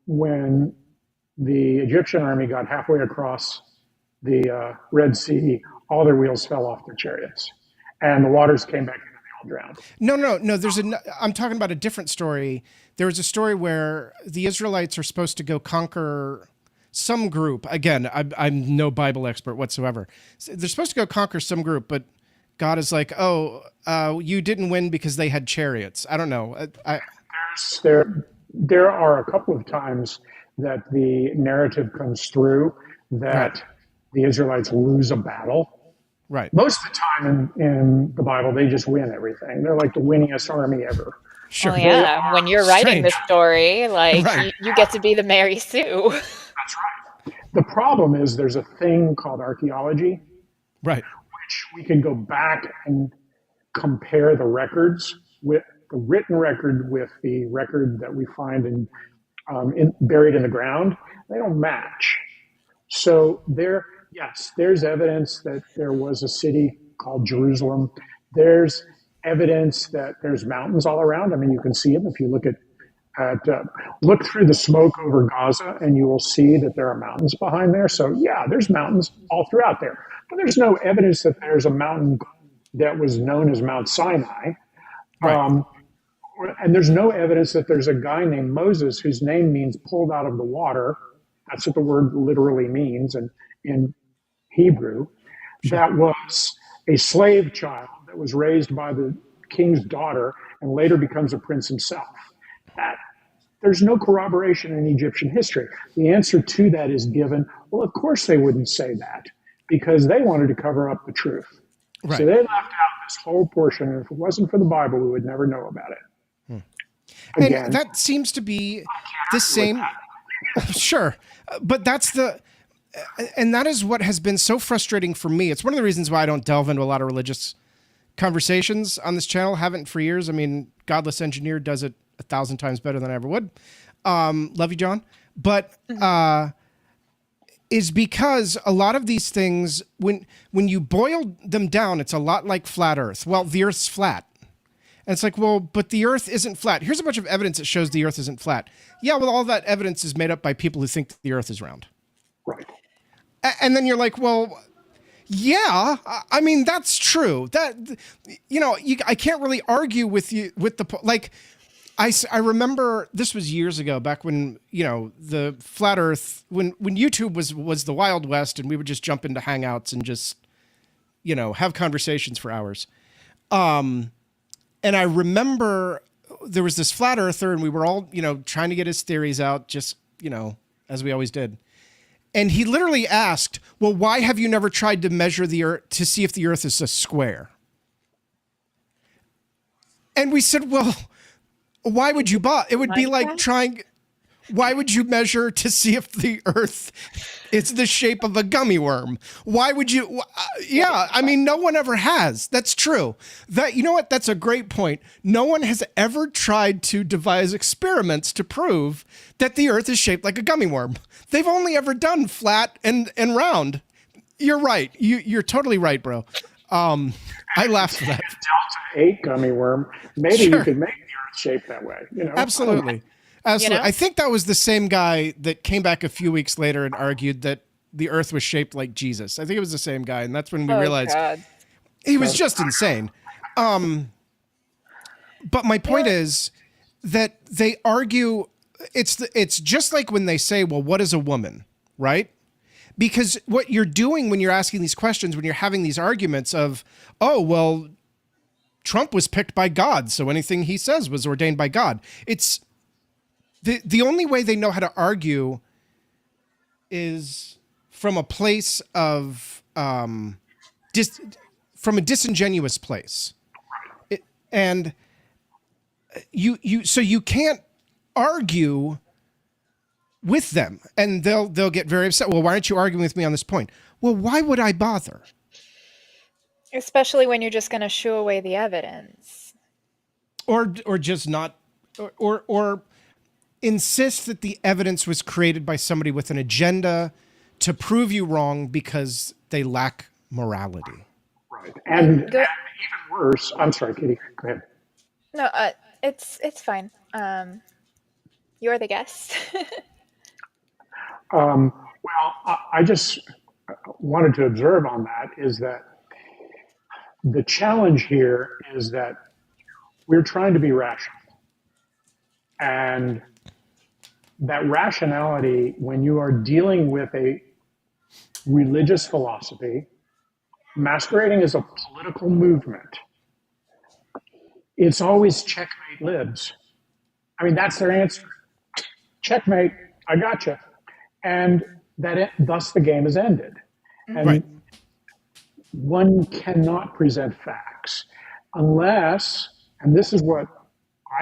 when the Egyptian army got halfway across the Red Sea, all their wheels fell off their chariots, and the waters came back in and they all drowned. No. I'm talking about a different story. There was a story where the Israelites are supposed to go conquer some group. Again, I'm no Bible expert whatsoever. They're supposed to go conquer some group, but God is like, you didn't win because they had chariots. I don't know. There are a couple of times that the narrative comes through that the Israelites lose a battle. Right. Most of the time in the Bible, they just win everything. They're like the winningest army ever. Sure. Well, yeah, when you're writing this story, Right. you get to be the Mary Sue. That's right. The problem is there's a thing called archaeology, Right. which we can go back and compare the records with the written record with the record that we find buried in the ground. They don't match. So there's evidence that there was a city called Jerusalem. There's evidence that there's mountains all around. I mean, you can see them if you look at Look through the smoke over Gaza, and you will see that there are mountains behind there. So yeah, there's mountains all throughout there, but there's no evidence that there's a mountain that was known as Mount Sinai. Right. And there's no evidence that there's a guy named Moses whose name means pulled out of the water. That's what the word literally means in Hebrew. Sure. That was a slave child that was raised by the king's daughter and later becomes a prince himself. There's no corroboration in Egyptian history. The answer to that is given. Well, of course they wouldn't say that because they wanted to cover up the truth. Right. So they left out this whole portion. And if it wasn't for the Bible, we would never know about it. Again, and that seems to be the same. Sure. But and that is what has been so frustrating for me. It's one of the reasons why I don't delve into a lot of religious conversations on this channel. Haven't for years. I mean, Godless Engineer does it 1,000 times better than I ever would. Love you, John. But is because a lot of these things, when you boil them down, it's a lot like flat Earth. Well, the Earth's flat. And it's like, well, but the Earth isn't flat. Here's a bunch of evidence that shows the Earth isn't flat. Yeah, well, all that evidence is made up by people who think the Earth is round. Right. And then you're like, well, yeah, I mean, that's true. That, I can't really argue with you with like, I remember this was years ago, back when, the flat Earth, when YouTube was the Wild West and we would just jump into Hangouts and just, have conversations for hours. And I remember there was this flat earther and we were all, trying to get his theories out, just, as we always did. And he literally asked, well, why have you never tried to measure the Earth to see if the Earth is a square? And we said, well, why would you bother? It would be like why would you measure to see if the Earth is the shape of a gummy worm? Why would you? Yeah, I mean, no one ever has. That's true. You know what? That's a great point. No one has ever tried to devise experiments to prove that the Earth is shaped like a gummy worm. They've only ever done flat and round. You're right. You're totally right, bro. I laughed for that. Delta 8 gummy worm. Maybe you could make the Earth shaped that way. Absolutely. Absolutely. I think that was the same guy that came back a few weeks later and argued that the Earth was shaped like Jesus. I think it was the same guy, and that's when we realized he was just insane. But my point is that they argue it's just like when they say, well, what is a woman, right? Because what you're doing when you're asking these questions, when you're having these arguments of, oh, well, Trump was picked by God, so anything he says was ordained by God. It's the only way they know how to argue is from a place of from a disingenuous place, and so you can't argue with them, and they'll get very upset. Well, why aren't you arguing with me on this point? Well, why would I bother? Especially when you're just going to shoo away the evidence, or just not, or insist that the evidence was created by somebody with an agenda to prove you wrong because they lack morality. Right. And even worse, I'm sorry, Katie, go ahead. No, it's fine. You're the guest. Well, I just wanted to observe on that is that the challenge here is that we're trying to be rational. And that rationality, when you are dealing with a religious philosophy masquerading as a political movement, it's always checkmate libs. I mean, that's their answer. Checkmate, I gotcha. And thus the game is ended. And right. One cannot present facts unless, and this is what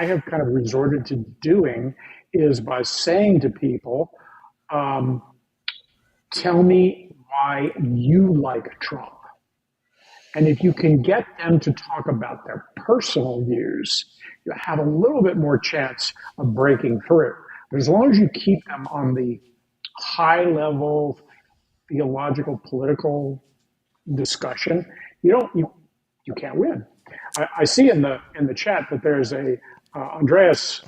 I have kind of resorted to doing, is by saying to people, tell me why you like Trump. And if you can get them to talk about their personal views, you have a little bit more chance of breaking through. But as long as you keep them on the high level theological, political discussion, you can't win. I see in the chat that there's a Andreas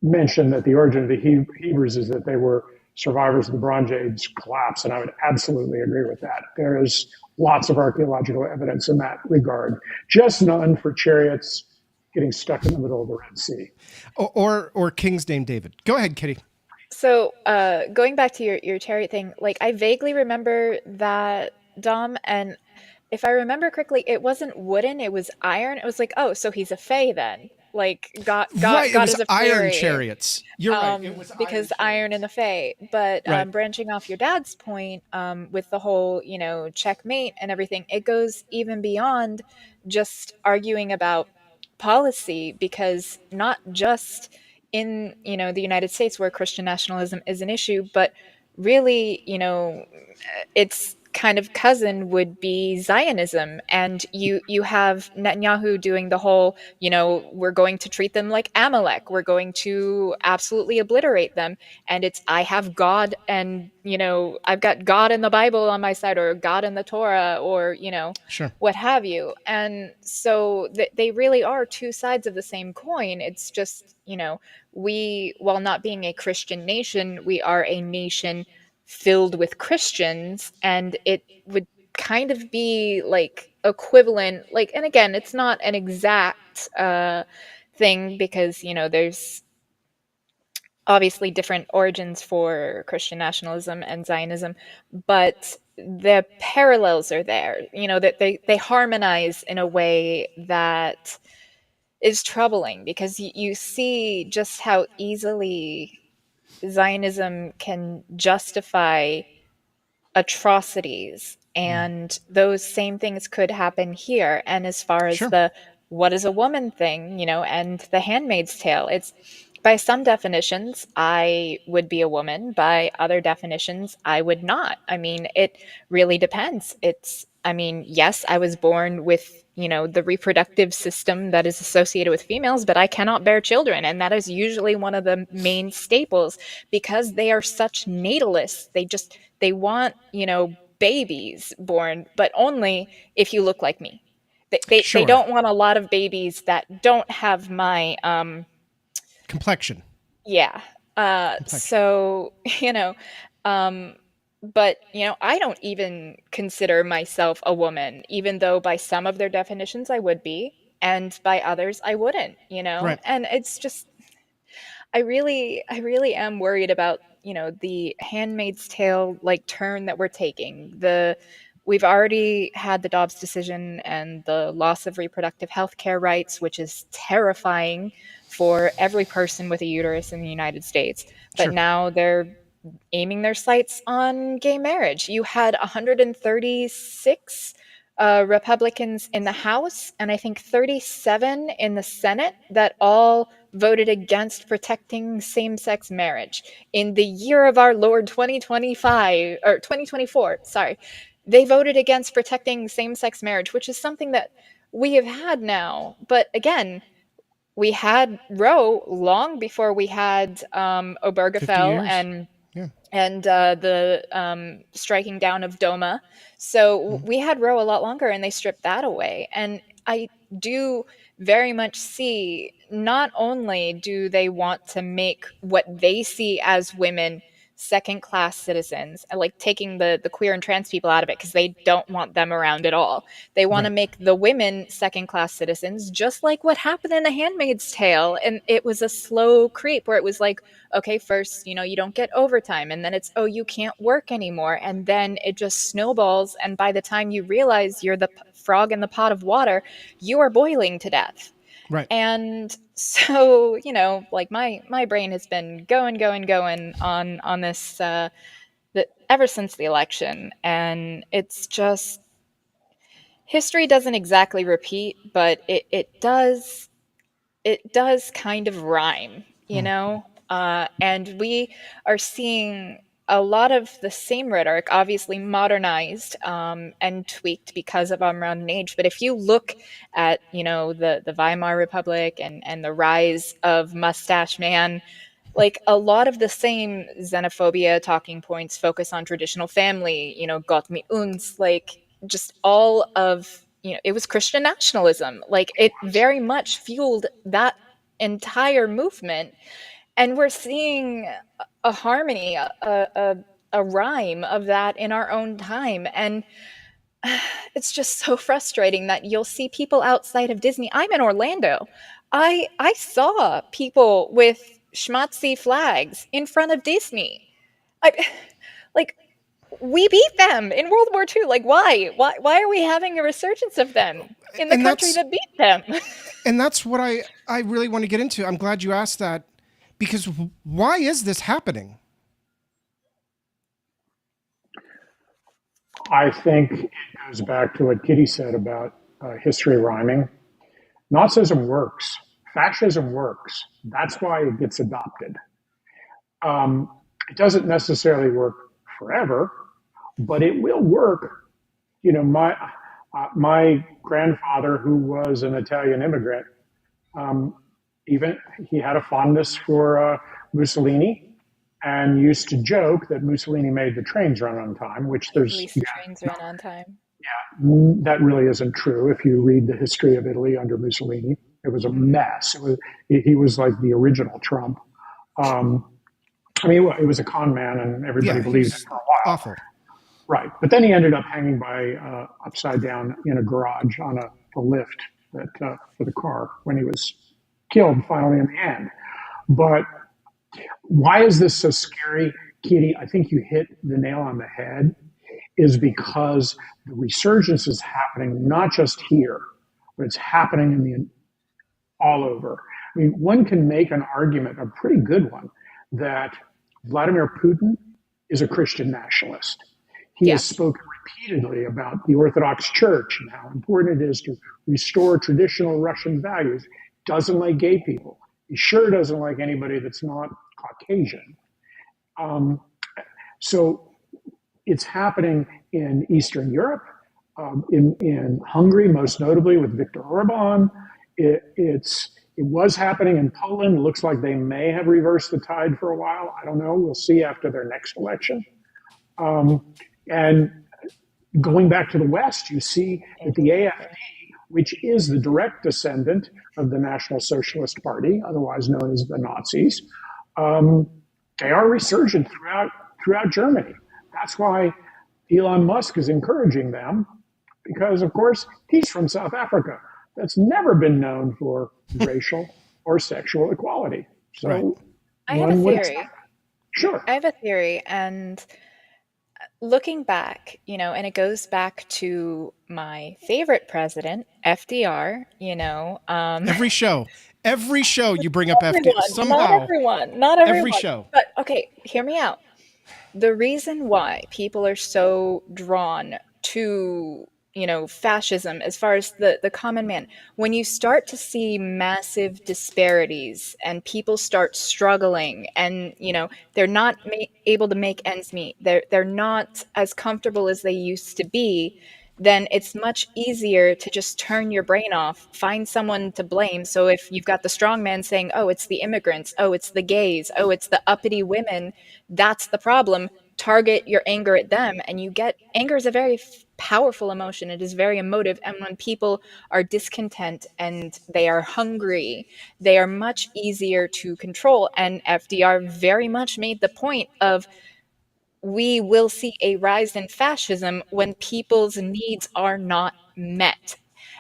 mention that the origin of the Hebrews is that they were survivors of the Bronze Age collapse, and I would absolutely agree with that. There is lots of archaeological evidence in that regard, just none for chariots getting stuck in the middle of the Red Sea. Or kings named David. Go ahead, Kitty. So, going back to your chariot thing, like I vaguely remember that, Dom, and if I remember correctly, it wasn't wooden; it was iron. It was like, oh, so he's a fae then. Like Right, it God was is a iron fury, chariots. You're right. It was iron because iron and the chariots. fae. But Right. branching off your dad's point, with the whole checkmate and everything, it goes even beyond just arguing about policy, because not just in the United States where Christian nationalism is an issue, but really, its kind of cousin would be Zionism. And you have Netanyahu doing the whole, we're going to treat them like Amalek. We're going to absolutely obliterate them. And it's, I have God, and, I've got God in the Bible on my side, or God in the Torah, or, Sure. what have you. And so they really are two sides of the same coin. It's just, we, while not being a Christian nation, we are a nation filled with Christians, and it would kind of be like equivalent, like, and again, it's not an exact thing, because there's obviously different origins for Christian nationalism and Zionism, but the parallels are there. That they harmonize in a way that is troubling, because you see just how easily Zionism can justify atrocities, and those same things could happen here. And as far as Sure. the what is a woman thing, and the Handmaid's Tale, it's, by some definitions I would be a woman, by other definitions I would not. I mean, it really depends. It's, I mean, yes, I was born with the reproductive system that is associated with females, but I cannot bear children, and that is usually one of the main staples, because they are such natalists. They want, babies born, but only if you look like me. They Sure. don't want a lot of babies that don't have my Complexion. yeah. Complexion. So, um but I don't even consider myself a woman, even though by some of their definitions I would be, and by others I wouldn't. Right. And it's just, I really am worried about, the Handmaid's Tale like turn that we're taking. We've already had the Dobbs decision and the loss of reproductive health care rights, which is terrifying for every person with a uterus in the United States. But Sure. now they're aiming their sights on gay marriage. You had 136 Republicans in the House, and I think 37 in the Senate, that all voted against protecting same sex marriage in the year of our Lord 2025 or 2024. Sorry. They voted against protecting same sex marriage, which is something that we have had now. But again, we had Roe long before we had 50 Obergefell years. and Yeah. the striking down of DOMA. So Mhm. we had Roe a lot longer, and they stripped that away. And I do very much see, not only do they want to make what they see as women second class citizens, and like taking the queer and trans people out of it, because they don't want them around at all. They want to Right. make the women second class citizens, just like what happened in The Handmaid's Tale. And it was a slow creep where it was like, okay, first, you don't get overtime, and then it's, oh, you can't work anymore, and then it just snowballs, and by the time you realize you're the frog in the pot of water, you are boiling to death. Right. And so, like my brain has been going on this ever since the election, and it's just, history doesn't exactly repeat, but it does kind of rhyme, Mm. and we are seeing a lot of the same rhetoric, obviously modernized and tweaked because of our modern age. But if you look at, the Weimar Republic and the rise of Mustache Man, like a lot of the same xenophobia talking points focus on traditional family, Gott mit uns, like just all of, it was Christian nationalism. Like it very much fueled that entire movement, and we're seeing a harmony, a rhyme of that in our own time. And it's just so frustrating that you'll see people outside of Disney. I'm in Orlando. I saw people with schmatzy flags in front of Disney. I, like, we beat them in World War II. Like, why are we having a resurgence of them in the And country that's that beat them? and that's what I really want to get into. I'm glad you asked that, because why is this happening? I think it goes back to what Kitty said about history rhyming. Nazism works. Fascism works. That's why it gets adopted. It doesn't necessarily work forever, but it will work. You know, my grandfather, who was an Italian immigrant, um, even he had a fondness for Mussolini, and used to joke that Mussolini made the trains run on time, which At there's least trains run on time. that really isn't true. If you read the history of Italy under Mussolini, it was a mess. He was like the original Trump. Um, I mean, it was a con man, and everybody Yeah, he believed it was for a while. awful. Right. But then he ended up hanging by upside down in a garage on a lift that for the car when he was killed finally in the end. But why is this so scary, Kitty? I think you hit the nail on the head. Is because the resurgence is happening not just here, but it's happening in the all over. I mean, one can make an argument, a pretty good one, that Vladimir Putin is a Christian nationalist. He Yeah. has spoken repeatedly about the Orthodox Church and how important it is to restore traditional Russian values. Doesn't like gay people. He sure doesn't like anybody that's not Caucasian. Um, so it's happening in Eastern Europe, in Hungary, most notably with Viktor Orban. It was happening in Poland. It looks like they may have reversed the tide for a while. I don't know. We'll see after their next election. And going back to the West, you see that the AfD, which is the direct descendant of the National Socialist Party, otherwise known as the Nazis, they are resurgent throughout Germany. That's why Elon Musk is encouraging them, because, of course, he's from South Africa. That's never been known for racial or sexual equality. So Right. I have a one would theory. expect. Sure. I have a theory, and looking back, and it goes back to my favorite president, FDR, Every show, you bring up FD not somehow. everyone, not Every everyone. show. But okay, hear me out. The reason why people are so drawn to fascism, as far as the common man, when you start to see massive disparities and people start struggling, and they're not able to make ends meet, they're not as comfortable as they used to be, then it's much easier to just turn your brain off, find someone to blame. So if you've got the strong man saying, oh, it's the immigrants, oh, it's the gays, oh, it's the uppity women, that's the problem, target your anger at them. And you get, anger is a very powerful emotion. It is very emotive. And when people are discontent and they are hungry, they are much easier to control. And FDR very much made the point of, we will see a rise in fascism when people's needs are not met.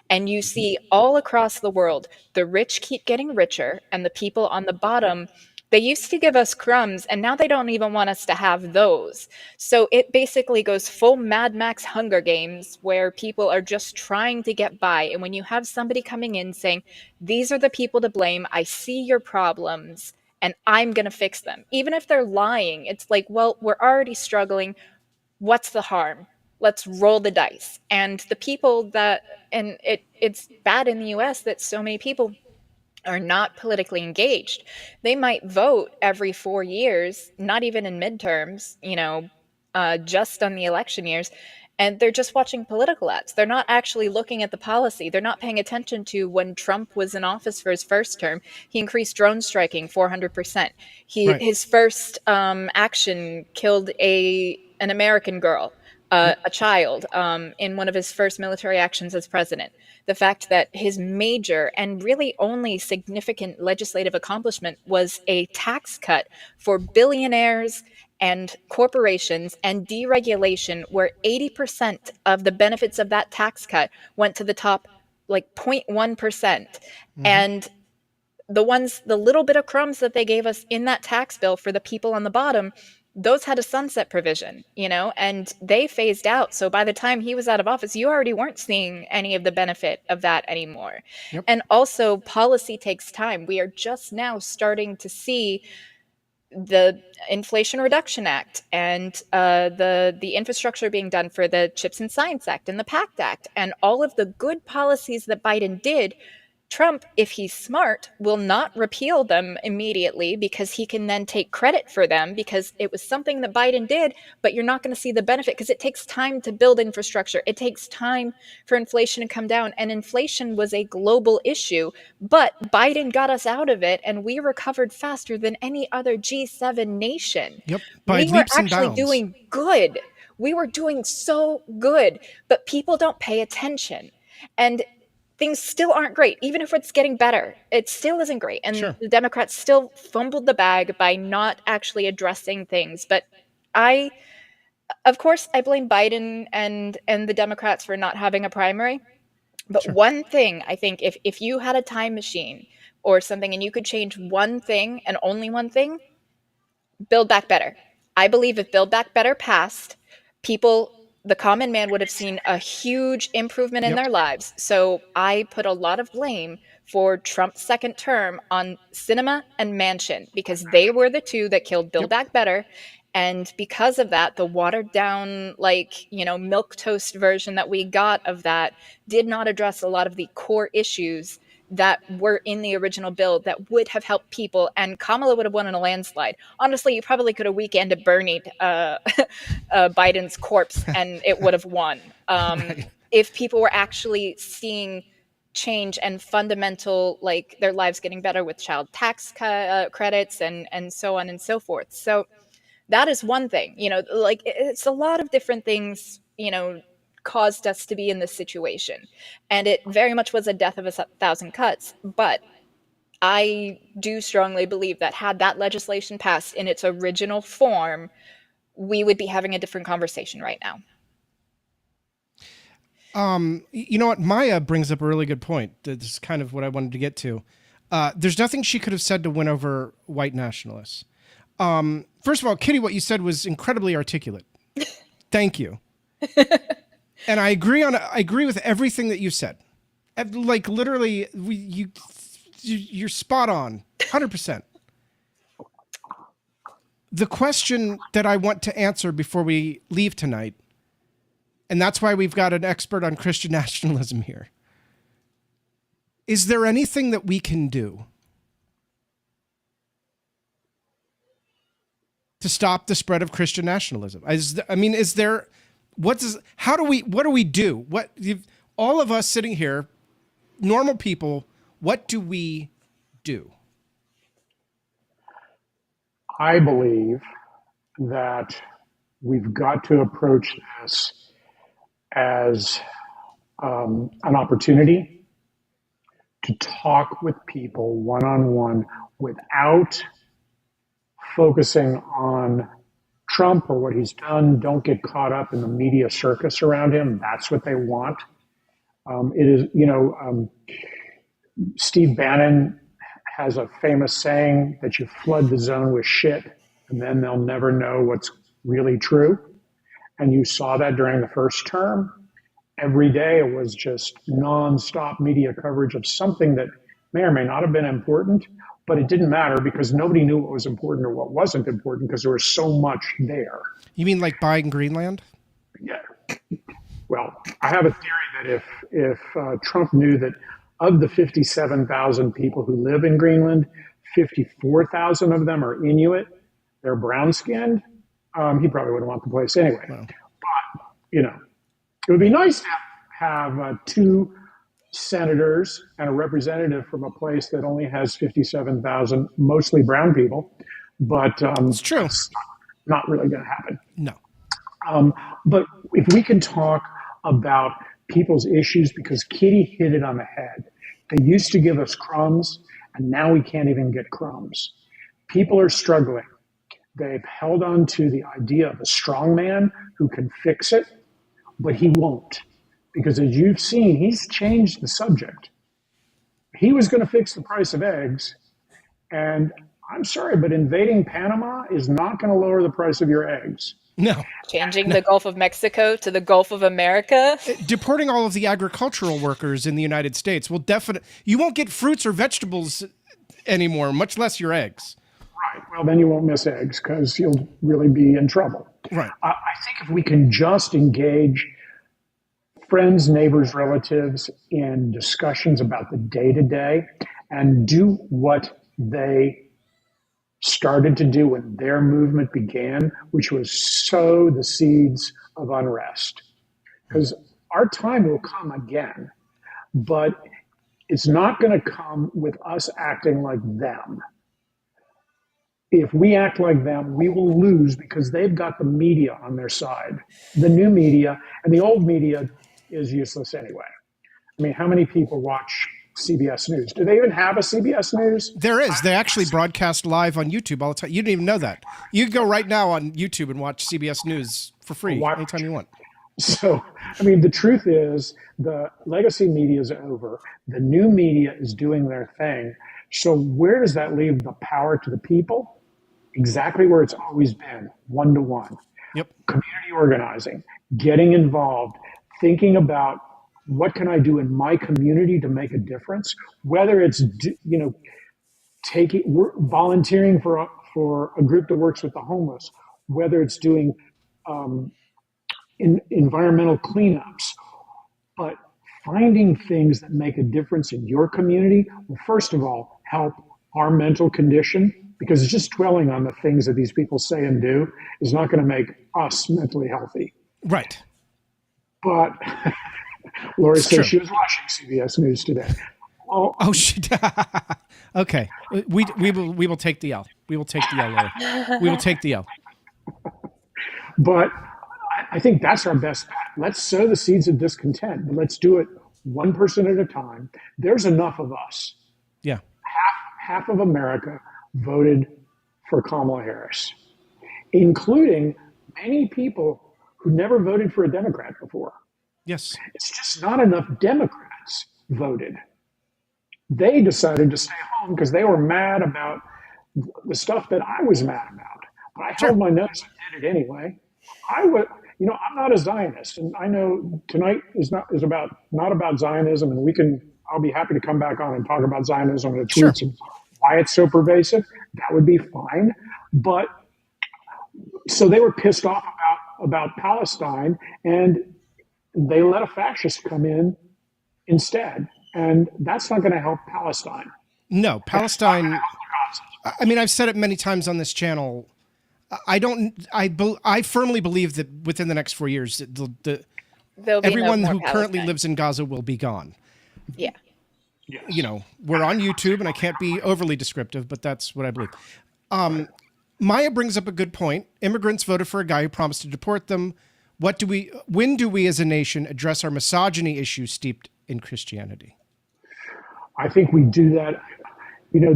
And you see all across the world, the rich keep getting richer, and the people on the bottom, they used to give us crumbs, and now they don't even want us to have those. So it basically goes full Mad Max Hunger Games, where people are just trying to get by. And when you have somebody coming in saying, these are the people to blame, I see your problems, and I'm going to fix them. Even if they're lying, it's like, well, we're already struggling. What's the harm? Let's roll the dice. And the people that, and it's bad in the US that so many people are not politically engaged. They might vote every 4 years, not even in midterms, just on the election years. And they're just watching political ads. They're not actually looking at the policy. They're not paying attention to when Trump was in office for his first term. He increased drone striking 400%. Right. His first action killed an American girl. a child in one of his first military actions as president. The fact that his major and really only significant legislative accomplishment was a tax cut for billionaires and corporations and deregulation, where 80% of the benefits of that tax cut went to the top like 0.1%. And the little bit of crumbs that they gave us in that tax bill for the people on the bottom, those had a sunset provision, and they phased out. So by the time he was out of office, you already weren't seeing any of the benefit of that anymore. Yep. And also, policy takes time. We are just now starting to see the Inflation Reduction Act and the infrastructure being done for the Chips and Science Act and the PACT Act and all of the good policies that Biden did. Trump, if he's smart, will not repeal them immediately because he can then take credit for them because it was something that Biden did, but you're not going to see the benefit because it takes time to build infrastructure. It takes time for inflation to come down, and inflation was a global issue, but Biden got us out of it, and we recovered faster than any other G7 nation. Yep, by we were leaps and actually bounds. doing good. We were doing so good, but people don't pay attention. And things still aren't great. Even if it's getting better, it still isn't great. And Sure. the Democrats still fumbled the bag by not actually addressing things. But of course, I blame Biden and the Democrats for not having a primary. But Sure. one thing, I think, if you had a time machine or something and you could change one thing and only one thing, Build Back Better. I believe if Build Back Better passed, the common man would have seen a huge improvement in Yep. their lives. So I put a lot of blame for Trump's second term on Sinema and Manchin because they were the two that killed Build Yep. Back Better. And because of that, the watered down, milquetoast version that we got of that did not address a lot of the core issues that were in the original bill that would have helped people, and Kamala would have won in a landslide. Honestly, you probably could have weekended Bernie Biden's corpse and it would have won. Right. If people were actually seeing change and fundamental, like their lives getting better with child tax credits and so on and so forth. So that is one thing, it's a lot of different things, caused us to be in this situation. And it very much was a death of a thousand cuts. But I do strongly believe that had that legislation passed in its original form, we would be having a different conversation right now. You know what? Maya brings up a really good point. This is kind of what I wanted to get to. There's nothing she could have said to win over white nationalists. First of all, Kitty, what you said was incredibly articulate. Thank you. And I agree with everything that you said. Like literally, you're spot on, 100%. The question that I want to answer before we leave tonight, and that's why we've got an expert on Christian nationalism here. Is there anything that we can do to stop the spread of Christian nationalism? What do we do? All of us sitting here, normal people, what do we do? I believe that we've got to approach this as an opportunity to talk with people one-on-one without focusing on Trump or what he's done. Don't get caught up in the media circus around him. That's what they want. Steve Bannon has a famous saying that you flood the zone with shit and then they'll never know what's really true. And you saw that during the first term. Every day it was just nonstop media coverage of something that may or may not have been important, but it didn't matter because nobody knew what was important or what wasn't important because there was so much there. You mean like buying Greenland? Yeah. Well, I have a theory that if Trump knew that of the 57,000 people who live in Greenland, 54,000 of them are Inuit, they're brown-skinned, he probably wouldn't want the place anyway. Well. But, it would be nice to have two senators and a representative from a place that only has 57,000, mostly brown people. But It's true. It's not really going to happen. No. But if we can talk about people's issues, because Kitty hit it on the head. They used to give us crumbs, and now we can't even get crumbs. People are struggling. They've held on to the idea of a strong man who can fix it, but he won't. Because as you've seen, he's changed the subject. He was going to fix the price of eggs, and I'm sorry, but invading Panama is not going to lower the price of your eggs. No. Changing the Gulf of Mexico to the Gulf of America. Deporting all of the agricultural workers in the United States will definitely... You won't get fruits or vegetables anymore, much less your eggs. Right. Well, then you won't miss eggs because you'll really be in trouble. Right. I think if we can just engage friends, neighbors, relatives in discussions about the day-to-day and do what they started to do when their movement began, which was sow the seeds of unrest. Because our time will come again, but it's not going to come with us acting like them. If we act like them, we will lose because they've got the media on their side. The new media and the old media is useless anyway. I mean, how many people watch CBS News? Do they even have a CBS News? There is. They actually broadcast live on YouTube all the time. You didn't even know that. You can go right now on YouTube and watch CBS News for free anytime you want. So, I mean, the truth is the legacy media is over. The new media is doing their thing. So where does that leave the power to the people? Exactly where it's always been, one-to-one. Yep. Community organizing, getting involved, thinking about what can I do in my community to make a difference? Whether it's volunteering for a group that works with the homeless, whether it's doing environmental cleanups, but finding things that make a difference in your community will first of all help our mental condition, because it's just dwelling on the things that these people say and do is not going to make us mentally healthy. Right. But Lori says she was watching CBS News today. Oh, she. Okay, we will take the L. We will take the L, Lori. We will take the L. But I think that's our best bet. Let's sow the seeds of discontent, but let's do it one person at a time. There's enough of us. Yeah. Half of America voted for Kamala Harris, including many people who never voted for a Democrat before. Yes. It's just not enough Democrats voted. They decided to stay home because they were mad about the stuff that I was mad about. But I held my nose and did it anyway. I'm not a Zionist, and I know tonight is not about Zionism, and I'll be happy to come back on and talk about Zionism and the tweets and why it's so pervasive. That would be fine. But so they were pissed off about Palestine, and they let a fascist come in instead. And that's not going to help Palestine. No, Palestine. I mean, I've said it many times on this channel. I firmly believe that within the next 4 years, everyone who currently lives in Gaza will be gone. Yeah. Yes. You know, we're on YouTube, and I can't be overly descriptive, but that's what I believe. Maya brings up a good point. Immigrants voted for a guy who promised to deport them. When do we as a nation address our misogyny issues steeped in Christianity? I think we do that. You know,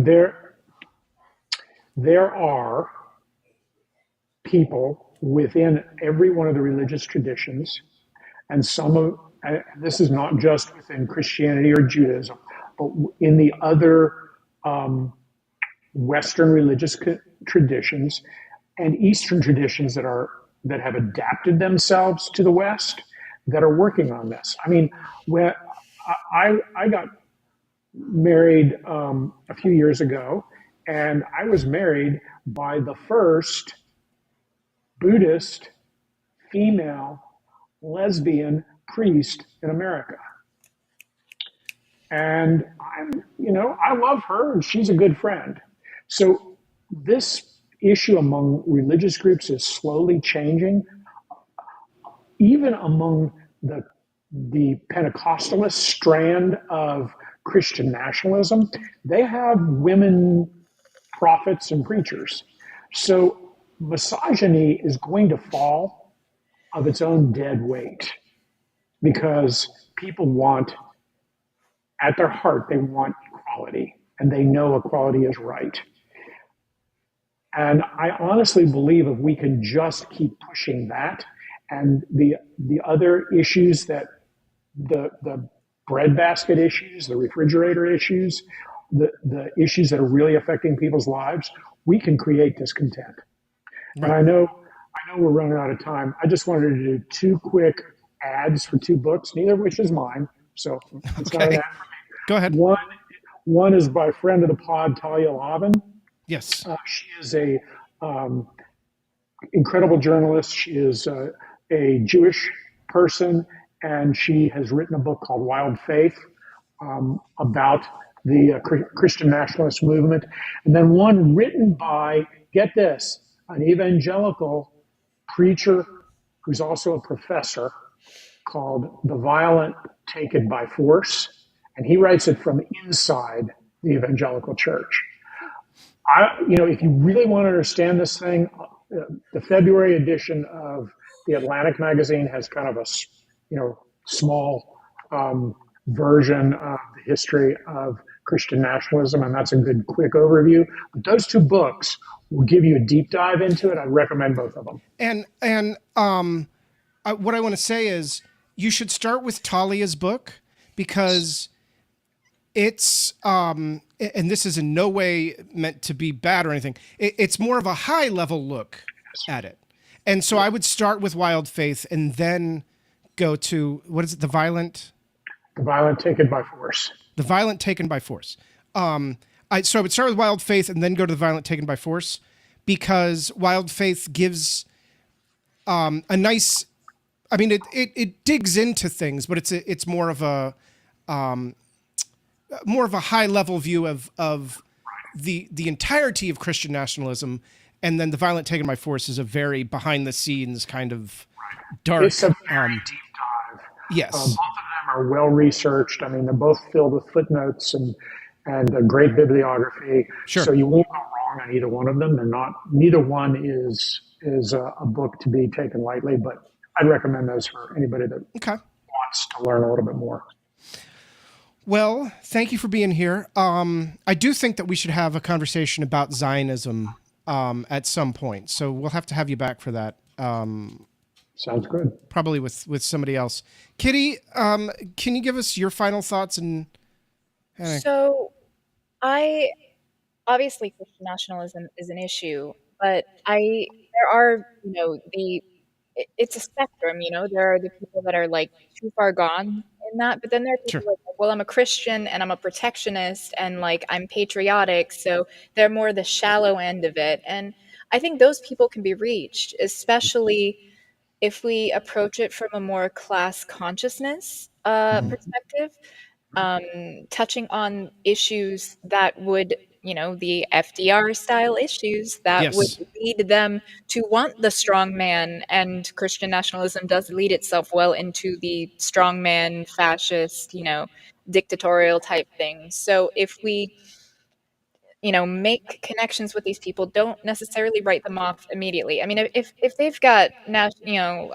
there are people within every one of the religious traditions, and this is not just within Christianity or Judaism, but in the other Western religious traditions and Eastern traditions that have adapted themselves to the West, that are working on this. I mean, when I got married a few years ago, and I was married by the first Buddhist female lesbian priest in America. And I love her, and she's a good friend. So this issue among religious groups is slowly changing. Even among the Pentecostalist strand of Christian nationalism, they have women prophets and preachers. So misogyny is going to fall, of its own dead weight because people want, at their heart, they want equality and they know equality is right. And I honestly believe if we can just keep pushing that and the other issues that the breadbasket issues, the refrigerator issues, the issues that are really affecting people's lives, we can create discontent. And Right. I know we're running out of time. I just wanted to do two quick ads for two books, neither of which is mine. So it's not an Okay. ad. Go ahead. One is by friend of the pod, Talia Lavin. Yes. She is a incredible journalist. She is a Jewish person, and she has written a book called Wild Faith about the Christian nationalist movement. And then one written by, get this, an evangelical preacher who's also a professor called The Violent Taken by Force. And he writes it from inside the evangelical church. If you really want to understand this thing, the February edition of the Atlantic magazine has kind of a, small version of the history of Christian nationalism, and that's a good quick overview. But those two books will give you a deep dive into it. I recommend both of them. What I want to say is you should start with Talia's book because it's and this is in no way meant to be bad or anything. It's more of a high level look at it. And so I would start with Wild Faith and then go to, what is it? The Violent Taken by Force. The Violent Taken by Force. So I would start with Wild Faith and then go to The Violent Taken by Force because Wild Faith gives a nice, I mean, it digs into things, but it's more of a high level view of the entirety of Christian nationalism, and then The Violent Taken by Force is a very behind the scenes kind of dark. It's a very deep dive. Yes. Both of them are well researched. I mean, they're both filled with footnotes and a great bibliography. Sure. So you won't go wrong on either one of them. They're not. Neither one is a book to be taken lightly. But I'd recommend those for anybody that wants to learn a little bit more. Well, thank you for being here. I do think that we should have a conversation about Zionism at some point. So we'll have to have you back for that. Sounds good. Probably with somebody else. Kitty, can you give us your final thoughts? So, I obviously Christian nationalism is an issue, but there are, it's a spectrum, there are the people that are like too far gone in that, but then there are people Sure. like, well, I'm a Christian and I'm a protectionist and like I'm patriotic, so they're more the shallow end of it. And I think those people can be reached, especially if we approach it from a more class consciousness perspective, touching on issues that would, the FDR style issues that would Yes. lead them to want the strong man. And Christian nationalism does lead itself well into the strongman, fascist, dictatorial type things. So if we make connections with these people, don't necessarily write them off immediately. I mean, if they've got neo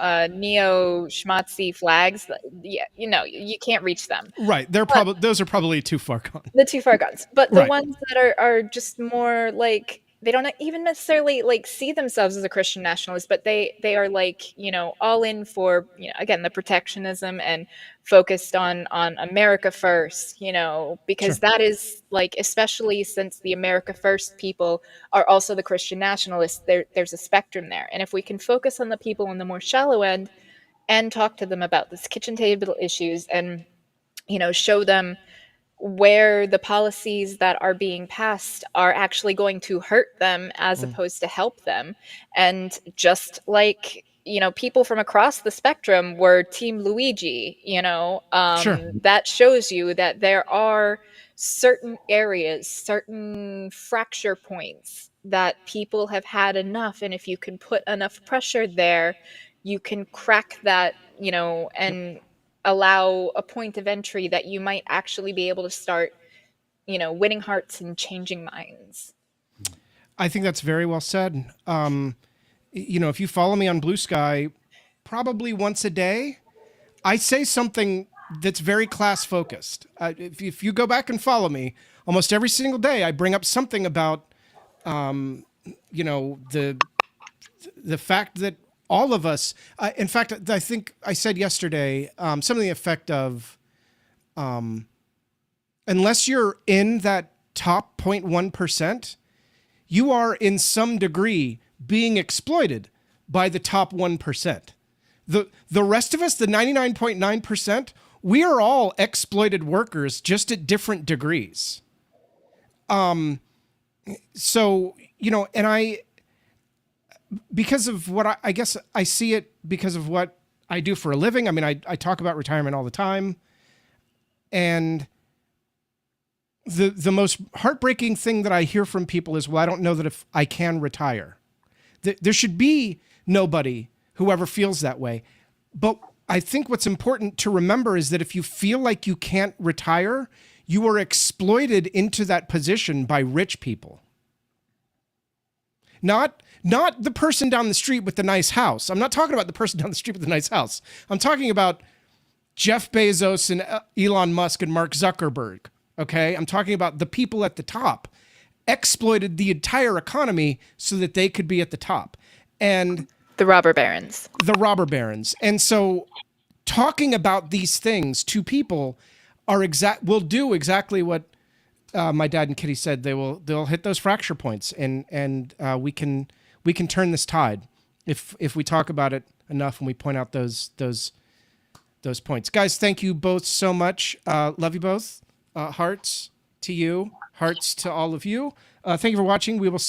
schmatzy flags, yeah, you can't reach them. Right. Those are probably too far gone. The too far guns, but the Right. ones that are just more like they don't even necessarily like see themselves as a Christian nationalist, but they are like all in for again the protectionism and focused on America first, because Sure. that is like, especially since the America first people are also the Christian nationalists. There's a spectrum there, and if we can focus on the people on the more shallow end and talk to them about this kitchen table issues and show them where the policies that are being passed are actually going to hurt them as opposed to help them. And just like, people from across the spectrum were Team Luigi, Sure. that shows you that there are certain areas, certain fracture points that people have had enough. And if you can put enough pressure there, you can crack that, and allow a point of entry that you might actually be able to start, winning hearts and changing minds. I think that's very well said. If you follow me on Blue Sky, probably once a day, I say something that's very class focused. If you go back and follow me, almost every single day I bring up something about, you know, the fact that all of us, in fact, I think I said yesterday, something to the effect of, unless you're in that top 0.1%, you are in some degree being exploited by the top 1%. The rest of us, the 99.9%, we are all exploited workers just at different degrees. So, you know, and because of what I guess I see it because of what I do for a living. I mean, I talk about retirement all the time. And the most heartbreaking thing that I hear from people is, well, I don't know that if I can retire. There should be nobody who ever feels that way. But I think what's important to remember is that if you feel like you can't retire, you are exploited into that position by rich people. Not the person down the street with the nice house. I'm not talking about the person down the street with the nice house. I'm talking about Jeff Bezos and Elon Musk and Mark Zuckerberg. Okay? I'm talking about the people at the top exploited the entire economy so that they could be at the top. And the robber barons. And so talking about these things to people will do exactly what my dad and Kitty said. They'll hit those fracture points, and we can turn this tide if we talk about it enough and we point out those points. Guys, thank you both so much. Love you both. Hearts to you. Hearts to all of you. Thank you for watching. We will